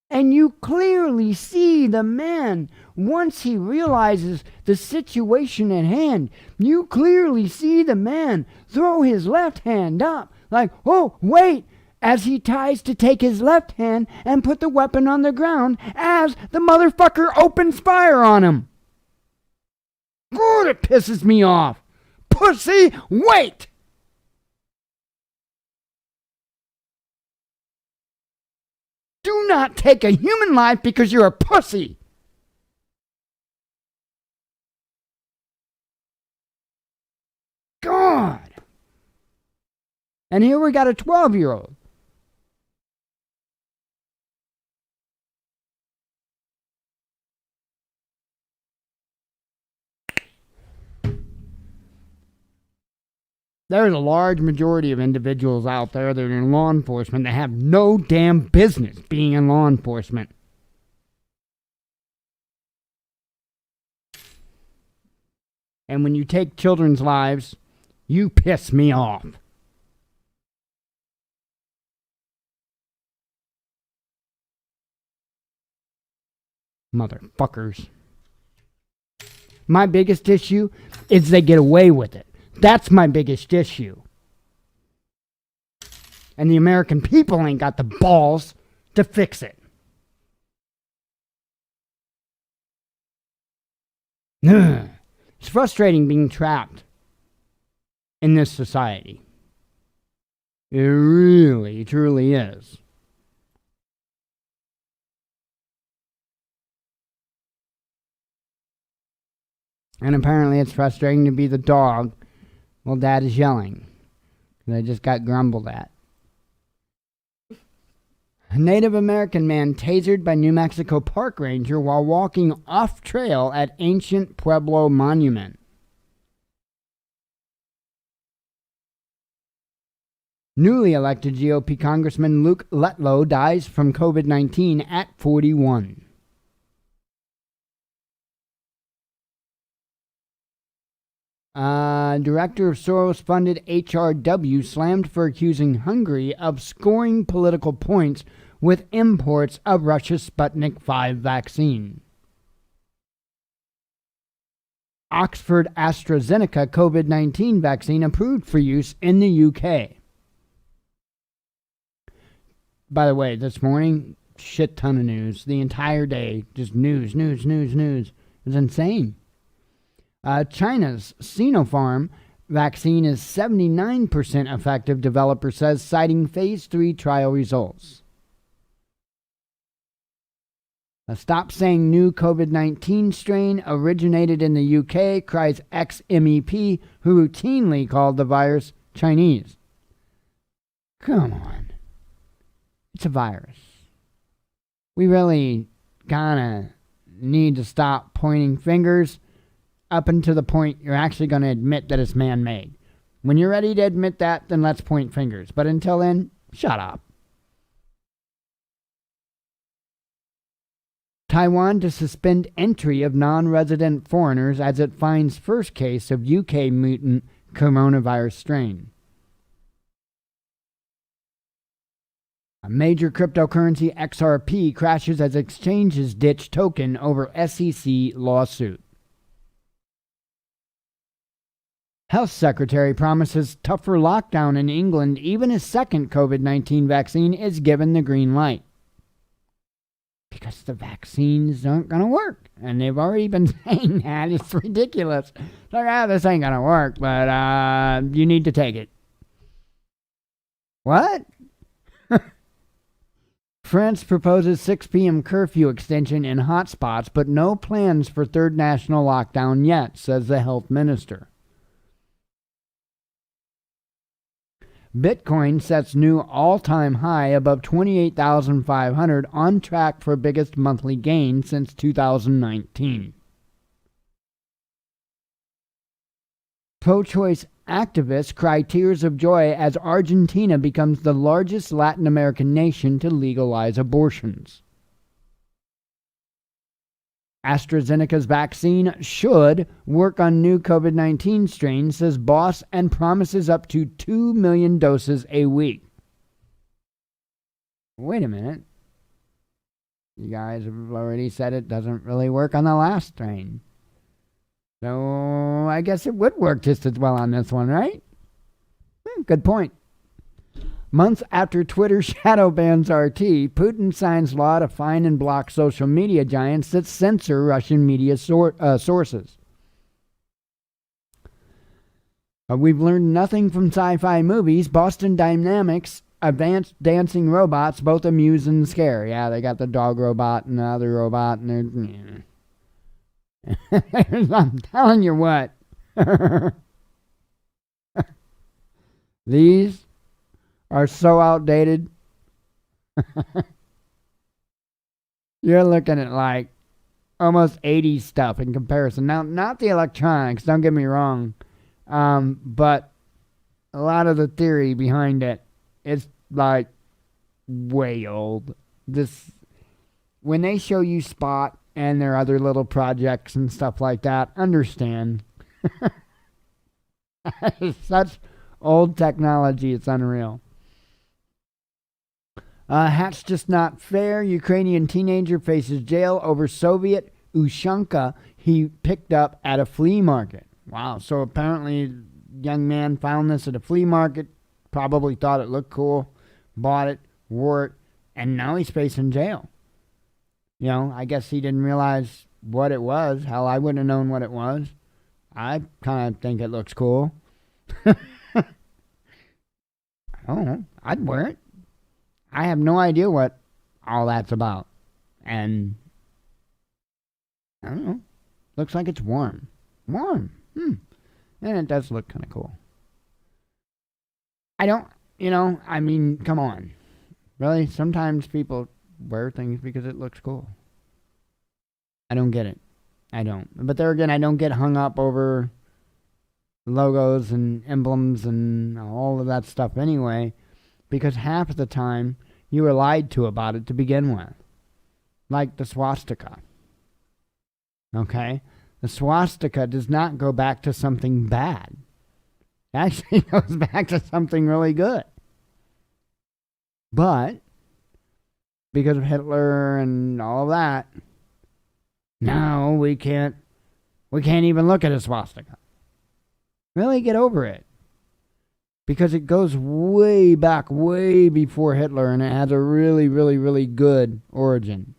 And you clearly see the man, once he realizes the situation at hand, you clearly see the man throw his left hand up, like, oh, wait, as he tries to take his left hand and put the weapon on the ground as the motherfucker opens fire on him. God, it pisses me off. Pussy, wait! Do not take a human life because you're a pussy. God. And here we got a 12-year-old. There's a large majority of individuals out there that are in law enforcement that have no damn business being in law enforcement. And when you take children's lives, you piss me off. Motherfuckers. My biggest issue is they get away with it. That's my biggest issue. And the American people ain't got the balls to fix it. It's frustrating being trapped in this society. It really, truly is. And apparently it's frustrating to be the dog while Dad is yelling. I just got grumbled at. A Native American man tasered by New Mexico park ranger while walking off trail at ancient Pueblo monument. Newly elected GOP Congressman Luke Letlow dies from COVID-19 at 41. Director of Soros-funded HRW slammed for accusing Hungary of scoring political points with imports of Russia's Sputnik V vaccine. Oxford AstraZeneca COVID-19 vaccine approved for use in the UK. By the way, this morning, shit ton of news. The entire day, just news. It was insane. China's Sinopharm vaccine is 79% effective, developer says, citing phase 3 trial results. Stop saying new COVID-19 strain originated in the UK, cries ex-MEP who routinely called the virus Chinese. Come on. It's a virus. We really kind of need to stop pointing fingers up until the point you're actually going to admit that it's man-made. When you're ready to admit that, then let's point fingers. But until then, shut up. Taiwan to suspend entry of non-resident foreigners as it finds first case of UK mutant coronavirus strain. A major cryptocurrency XRP crashes as exchanges ditch token over SEC lawsuit. Health Secretary promises tougher lockdown in England even as second COVID-19 vaccine is given the green light. Because the vaccines aren't going to work. And they've already been saying that. It's ridiculous. It's like, this ain't going to work, but you need to take it. What? France proposes 6 p.m. curfew extension in hotspots, but no plans for third national lockdown yet, says the health minister. Bitcoin sets new all-time high above 28,500, on track for biggest monthly gain since 2019. Pro-choice activists cry tears of joy as Argentina becomes the largest Latin American nation to legalize abortions. AstraZeneca's vaccine should work on new COVID-19 strains, says boss, and promises up to 2 million doses a week. Wait a minute. You guys have already said it doesn't really work on the last strain. So I guess it would work just as well on this one, right? Good point. Months after Twitter shadow bans RT, Putin signs law to fine and block social media giants that censor Russian media sources. We've learned nothing from sci-fi movies. Boston Dynamics advanced dancing robots both amuse and scare. Yeah, they got the dog robot and the other robot, and I'm telling you what. These are so outdated. You're looking at like almost 80s stuff in comparison. Now, not the electronics, don't get me wrong, but a lot of the theory behind it is like way old. When they show you Spot and their other little projects and stuff like that, understand. It's such old technology, it's unreal. Hat's just not fair. Ukrainian teenager faces jail over Soviet Ushanka he picked up at a flea market. Wow, so apparently young man found this at a flea market, probably thought it looked cool, bought it, wore it, and now he's facing jail. You know, I guess he didn't realize what it was. Hell, I wouldn't have known what it was. I kind of think it looks cool. I don't know. I'd wear it. I have no idea what all that's about. And I don't know. Looks like it's warm. Warm. And it does look kind of cool. I don't, I mean, come on. Really? Sometimes people wear things because it looks cool. I don't get it. I don't. But there again, I don't get hung up over logos and emblems and all of that stuff anyway, because half of the time you were lied to about it to begin with. Like the swastika. Okay? The swastika does not go back to something bad. It actually goes back to something really good. But because of Hitler and all of that, now we can't even look at a swastika. Really get over it. Because it goes way back, way before Hitler, and it has a really, really, really good origin.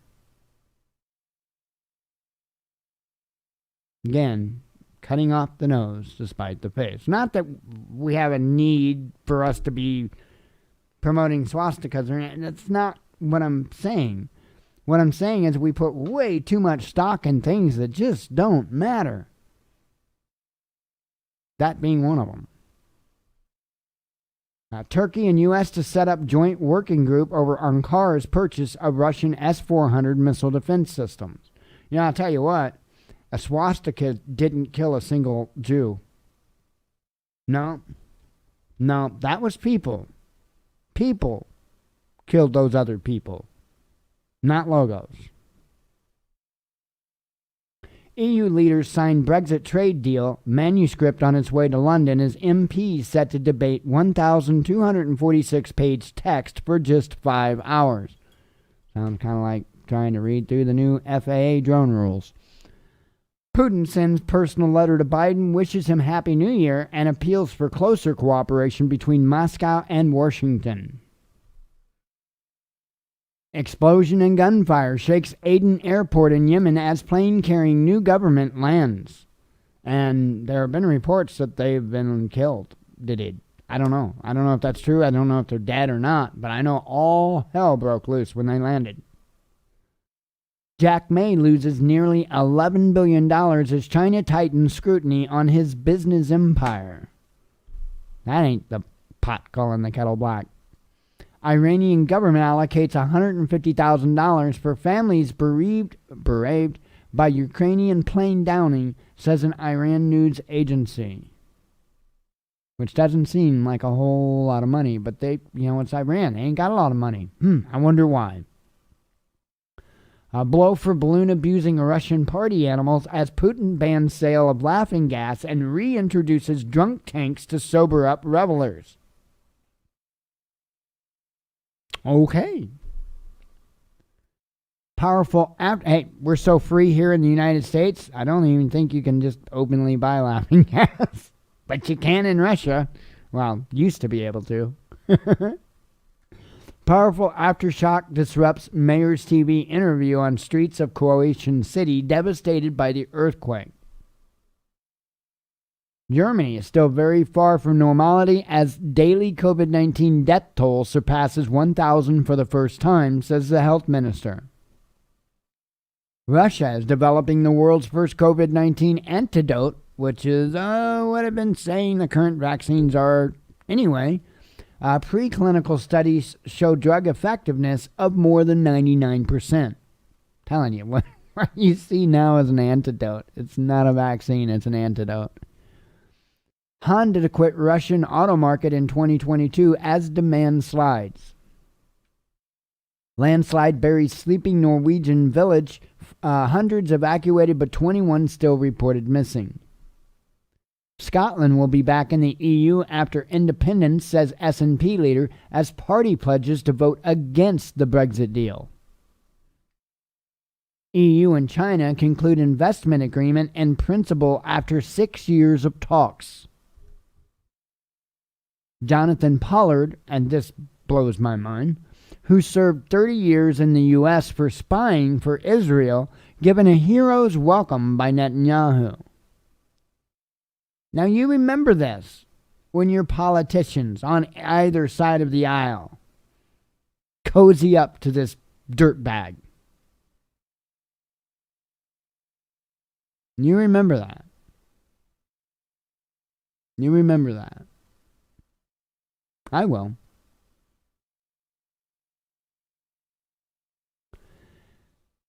Again, cutting off the nose despite the face. Not that we have a need for us to be promoting swastikas or anything. That's not what I'm saying. What I'm saying is we put way too much stock in things that just don't matter. That being one of them. Turkey and U.S. to set up joint working group over Ankara's purchase of Russian S-400 missile defense systems. You know, I'll tell you what. A swastika didn't kill a single Jew. No, that was people. People killed those other people, not logos. EU leaders signed Brexit trade deal. Manuscript on its way to London as MPs set to debate 1,246-page text for just 5 hours. Sounds kind of like trying to read through the new FAA drone rules. Putin sends personal letter to Biden, wishes him Happy New Year, and appeals for closer cooperation between Moscow and Washington. Explosion and gunfire shakes Aden Airport in Yemen as plane carrying new government lands. And there have been reports that they've been killed. I don't know. I don't know if that's true. I don't know if they're dead or not. But I know all hell broke loose when they landed. Jack Ma loses nearly $11 billion as China tightens scrutiny on his business empire. That ain't the pot calling the kettle black. Iranian government allocates $150,000 for families bereaved by Ukrainian plane downing, says an Iran news agency. Which doesn't seem like a whole lot of money, but it's Iran. They ain't got a lot of money. I wonder why. A blow for balloon abusing Russian party animals as Putin bans sale of laughing gas and reintroduces drunk tanks to sober up revelers. Okay. Powerful. Hey, we're so free here in the United States, I don't even think you can just openly buy laughing gas. But you can in Russia. Well, used to be able to. Powerful aftershock disrupts mayor's TV interview on streets of Croatian city devastated by the earthquake. Germany is still very far from normality as daily COVID-19 death toll surpasses 1,000 for the first time, says the health minister. Russia is developing the world's first COVID-19 antidote, which is what I've been saying the current vaccines are anyway. Preclinical studies show drug effectiveness of more than 99%. Telling you, what you see now is an antidote. It's not a vaccine, it's an antidote. Honda to quit Russian auto market in 2022 as demand slides. Landslide buries sleeping Norwegian village. Hundreds evacuated, but 21 still reported missing. Scotland will be back in the EU after independence, says SNP leader, as party pledges to vote against the Brexit deal. EU and China conclude investment agreement in principle after 6 years of talks. Jonathan Pollard, and this blows my mind, who served 30 years in the U.S. for spying for Israel, given a hero's welcome by Netanyahu. Now you remember this when your politicians on either side of the aisle cozy up to this dirtbag. You remember that. You remember that. I will.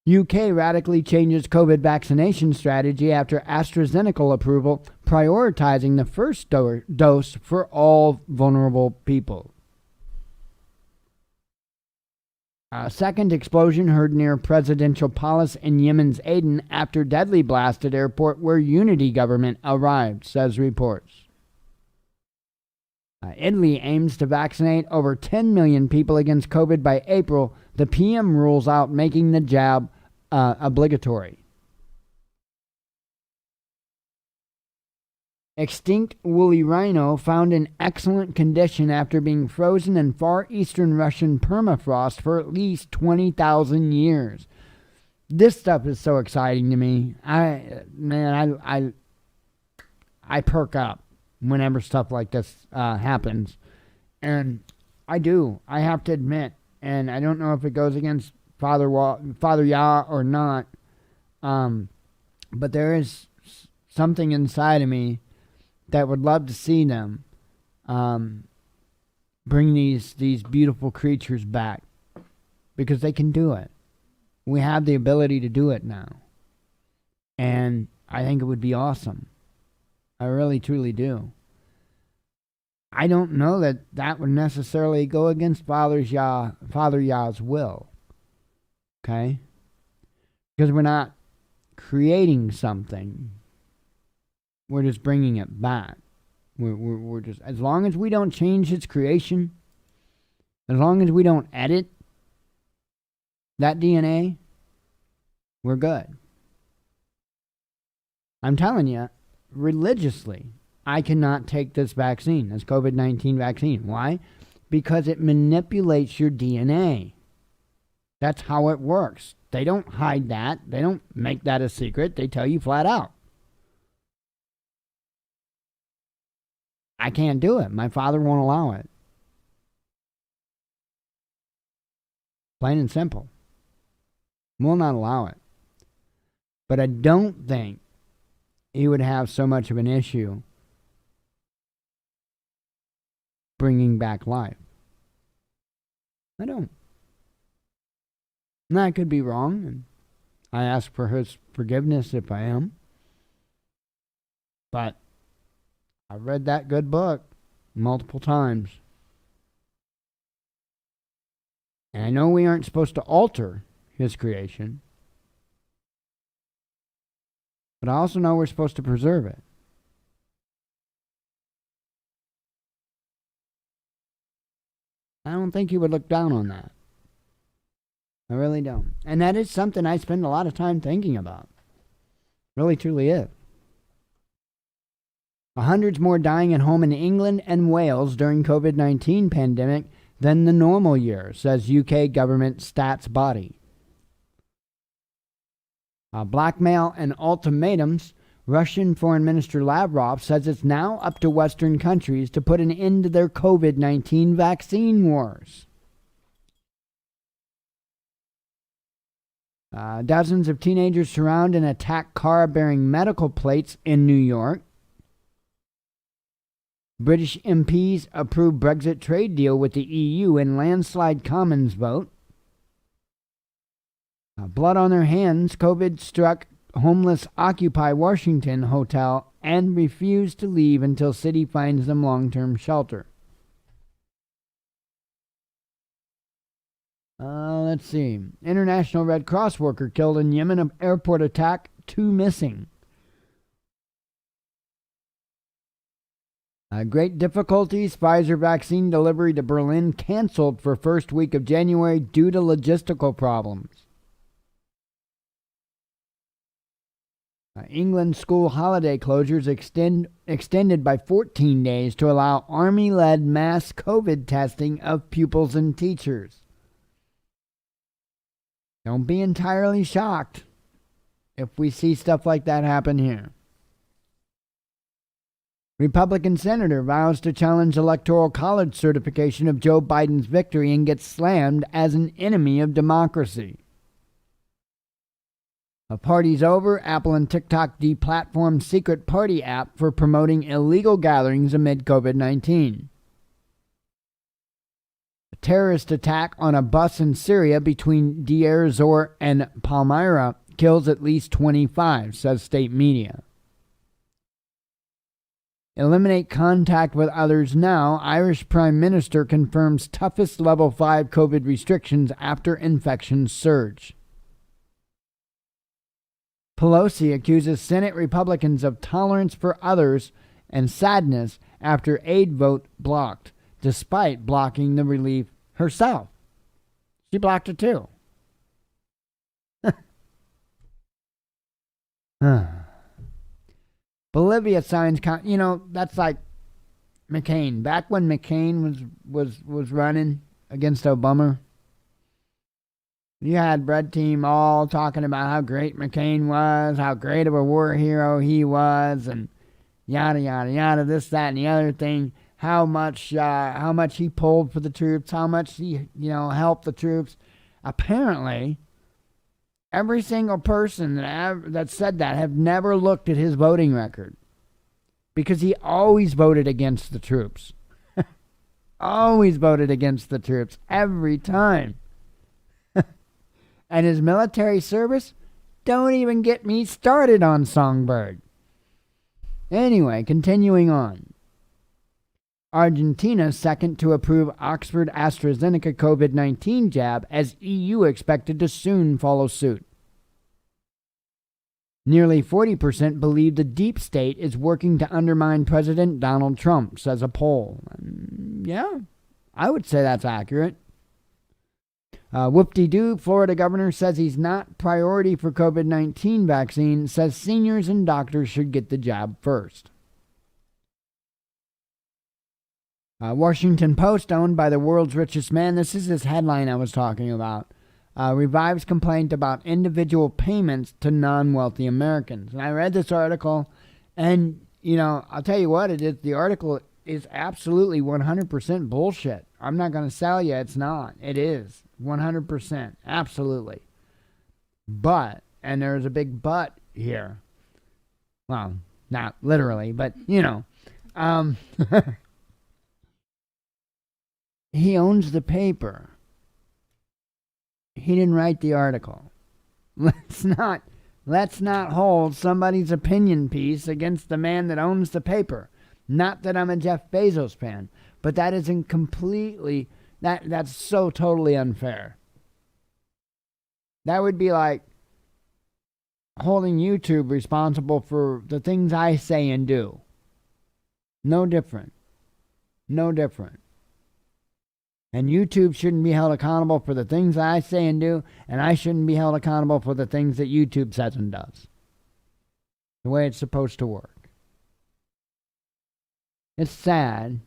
UK radically changes COVID vaccination strategy after AstraZeneca approval, prioritizing the first dose for all vulnerable people. A second explosion heard near Presidential Palace in Yemen's Aden after deadly blast at airport where Unity government arrived, says reports. Italy aims to vaccinate over 10 million people against COVID by April. The PM rules out making the jab obligatory. Extinct woolly rhino found in excellent condition after being frozen in far eastern Russian permafrost for at least 20,000 years. This stuff is so exciting to me. I perk up whenever stuff like this happens. And I do. I have to admit, and I don't know if it goes against Father Yah or not, but there is something inside of me that would love to see them bring these beautiful creatures back, because they can do it. We have the ability to do it now. And I think it would be awesome. I really, truly do. I don't know that that would necessarily go against Father Yah's will. Okay? Because we're not creating something. We're just bringing it back. We're just, as long as we don't change its creation, as long as we don't edit that DNA, we're good. I'm telling you, religiously, I cannot take this vaccine, this COVID-19 vaccine. Why? Because it manipulates your DNA. That's how it works. They don't hide that. They don't make that a secret. They tell you flat out. I can't do it. My father won't allow it. Plain and simple. Will not allow it. But I don't think he would have so much of an issue bringing back life. I don't. Now, I could be wrong, and I ask for his forgiveness if I am. But I read that good book multiple times. And I know we aren't supposed to alter his creation. But I also know we're supposed to preserve it. I don't think he would look down on that. I really don't. And that is something I spend a lot of time thinking about. Really, truly is. Hundreds more dying at home in England and Wales during COVID-19 pandemic than the normal year, says UK government stats body. Blackmail and ultimatums. Russian Foreign Minister Lavrov says it's now up to Western countries to put an end to their COVID-19 vaccine wars. Dozens of teenagers surround an attacked car bearing medical plates in New York. British MPs approve Brexit trade deal with the EU in landslide Commons vote. Blood on their hands, COVID struck homeless Occupy Washington hotel and refused to leave until city finds them long-term shelter. Let's see. International Red Cross worker killed in Yemen airport attack, 2 missing. Great difficulties. Pfizer vaccine delivery to Berlin canceled for first week of January due to logistical problems. England school holiday closures extended by 14 days to allow Army-led mass COVID testing of pupils and teachers. Don't be entirely shocked if we see stuff like that happen here. Republican senator vows to challenge Electoral College certification of Joe Biden's victory and gets slammed as an enemy of democracy. A party's over. Apple and TikTok deplatformed secret party app for promoting illegal gatherings amid COVID-19. A terrorist attack on a bus in Syria between Deir Zor and Palmyra kills at least 25, says state media. Eliminate contact with others now. Irish Prime Minister confirms toughest level 5 COVID restrictions after infections surge. Pelosi accuses Senate Republicans of tolerance for others and sadness after aid vote blocked, despite blocking the relief herself. She blocked it too. Bolivia signs, that's like McCain. Back when McCain was running against Obama, you had Red Team all talking about how great McCain was, how great of a war hero he was, and yada yada yada, this, that, and the other thing. How much he pulled for the troops, how much he helped the troops. Apparently, every single person that said that have never looked at his voting record, because he always voted against the troops. Always voted against the troops every time. And his military service, don't even get me started on Songbird. Anyway, continuing on. Argentina second to approve Oxford AstraZeneca COVID-19 jab as EU expected to soon follow suit. Nearly 40% believe the deep state is working to undermine President Donald Trump, says a poll. Yeah, I would say that's accurate. Whoop-de-doo, Florida governor says he's not priority for COVID-19 vaccine, says seniors and doctors should get the jab first. Washington Post, owned by the world's richest man, this is his headline I was talking about, revives complaint about individual payments to non-wealthy Americans. And I read this article, and, I'll tell you what it is. The article is absolutely 100% bullshit. I'm not going to sell you. It's not. It is. 100%. Absolutely. But, and there's a big but here. Well, not literally, but, he owns the paper. He didn't write the article. Let's not hold somebody's opinion piece against the man that owns the paper. Not that I'm a Jeff Bezos fan, but that isn't completely, that's so totally unfair. That would be like holding YouTube responsible for the things I say and do. No different. No different. And YouTube shouldn't be held accountable for the things I say and do, and I shouldn't be held accountable for the things that YouTube says and does. The way it's supposed to work. It's sad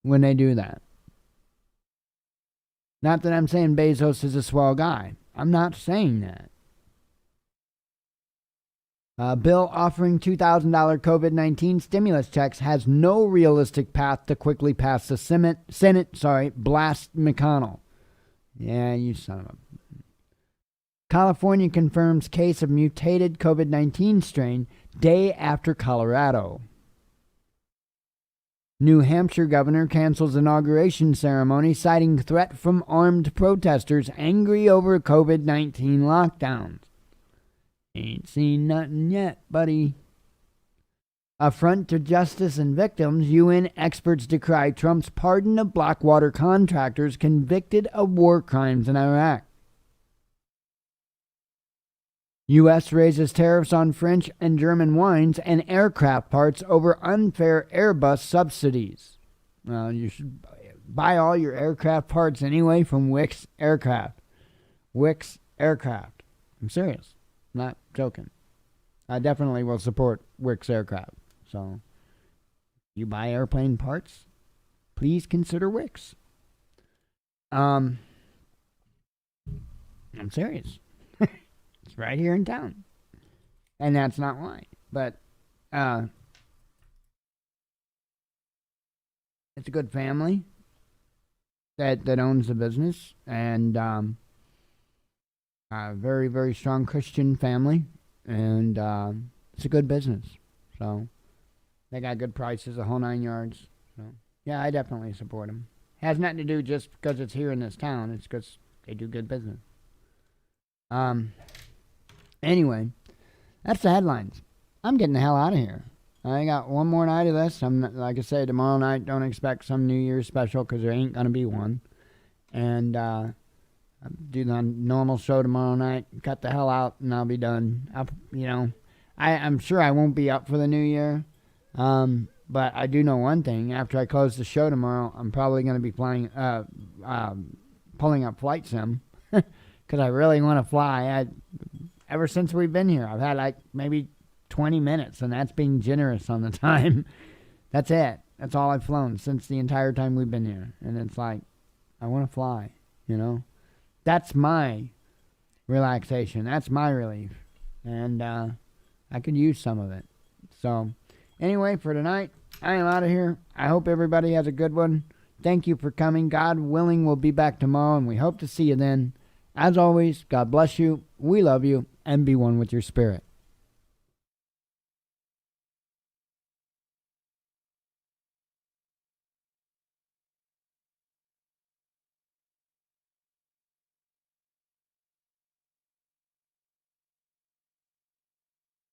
when they do that. Not that I'm saying Bezos is a swell guy. I'm not saying that. Bill offering $2,000 COVID-19 stimulus checks has no realistic path to quickly pass the Senate. Blast McConnell. Yeah, you son of a... California confirms case of mutated COVID-19 strain day after Colorado. New Hampshire governor cancels inauguration ceremony, citing threat from armed protesters angry over COVID-19 lockdowns. Ain't seen nothing yet, buddy. Affront to justice and victims, UN experts decry Trump's pardon of Blackwater contractors convicted of war crimes in Iraq. U.S. raises tariffs on French and German wines and aircraft parts over unfair Airbus subsidies. Well, you should buy all your aircraft parts anyway from Wix Aircraft. Wix Aircraft. I'm serious. I'm not joking. I definitely will support Wix Aircraft. So, you buy airplane parts, please consider Wix. I'm serious. It's right here in town. And that's not why. But it's a good family that owns the business, and a very, very strong Christian family, and it's a good business. So they got good prices, the whole 9 yards. So yeah, I definitely support them. Has nothing to do just because it's here in this town. It's because they do good business. Anyway, that's the headlines. I'm getting the hell out of here. I got one more night of this. Like I say, tomorrow night, don't expect some New Year's special because there ain't going to be one. And I'll do the normal show tomorrow night, cut the hell out, and I'll be done. I'm sure I won't be up for the new year. But I do know one thing. After I close the show tomorrow, I'm probably going to be pulling up Flight Sim because I really want to fly. Ever since we've been here, I've had like maybe 20 minutes, and that's being generous on the time. That's it. That's all I've flown since the entire time we've been here. And it's like, I want to fly, That's my relaxation. That's my relief. And I could use some of it. So, anyway, for tonight, I am out of here. I hope everybody has a good one. Thank you for coming. God willing, we'll be back tomorrow, and we hope to see you then. As always, God bless you. We love you, and be one with your spirit.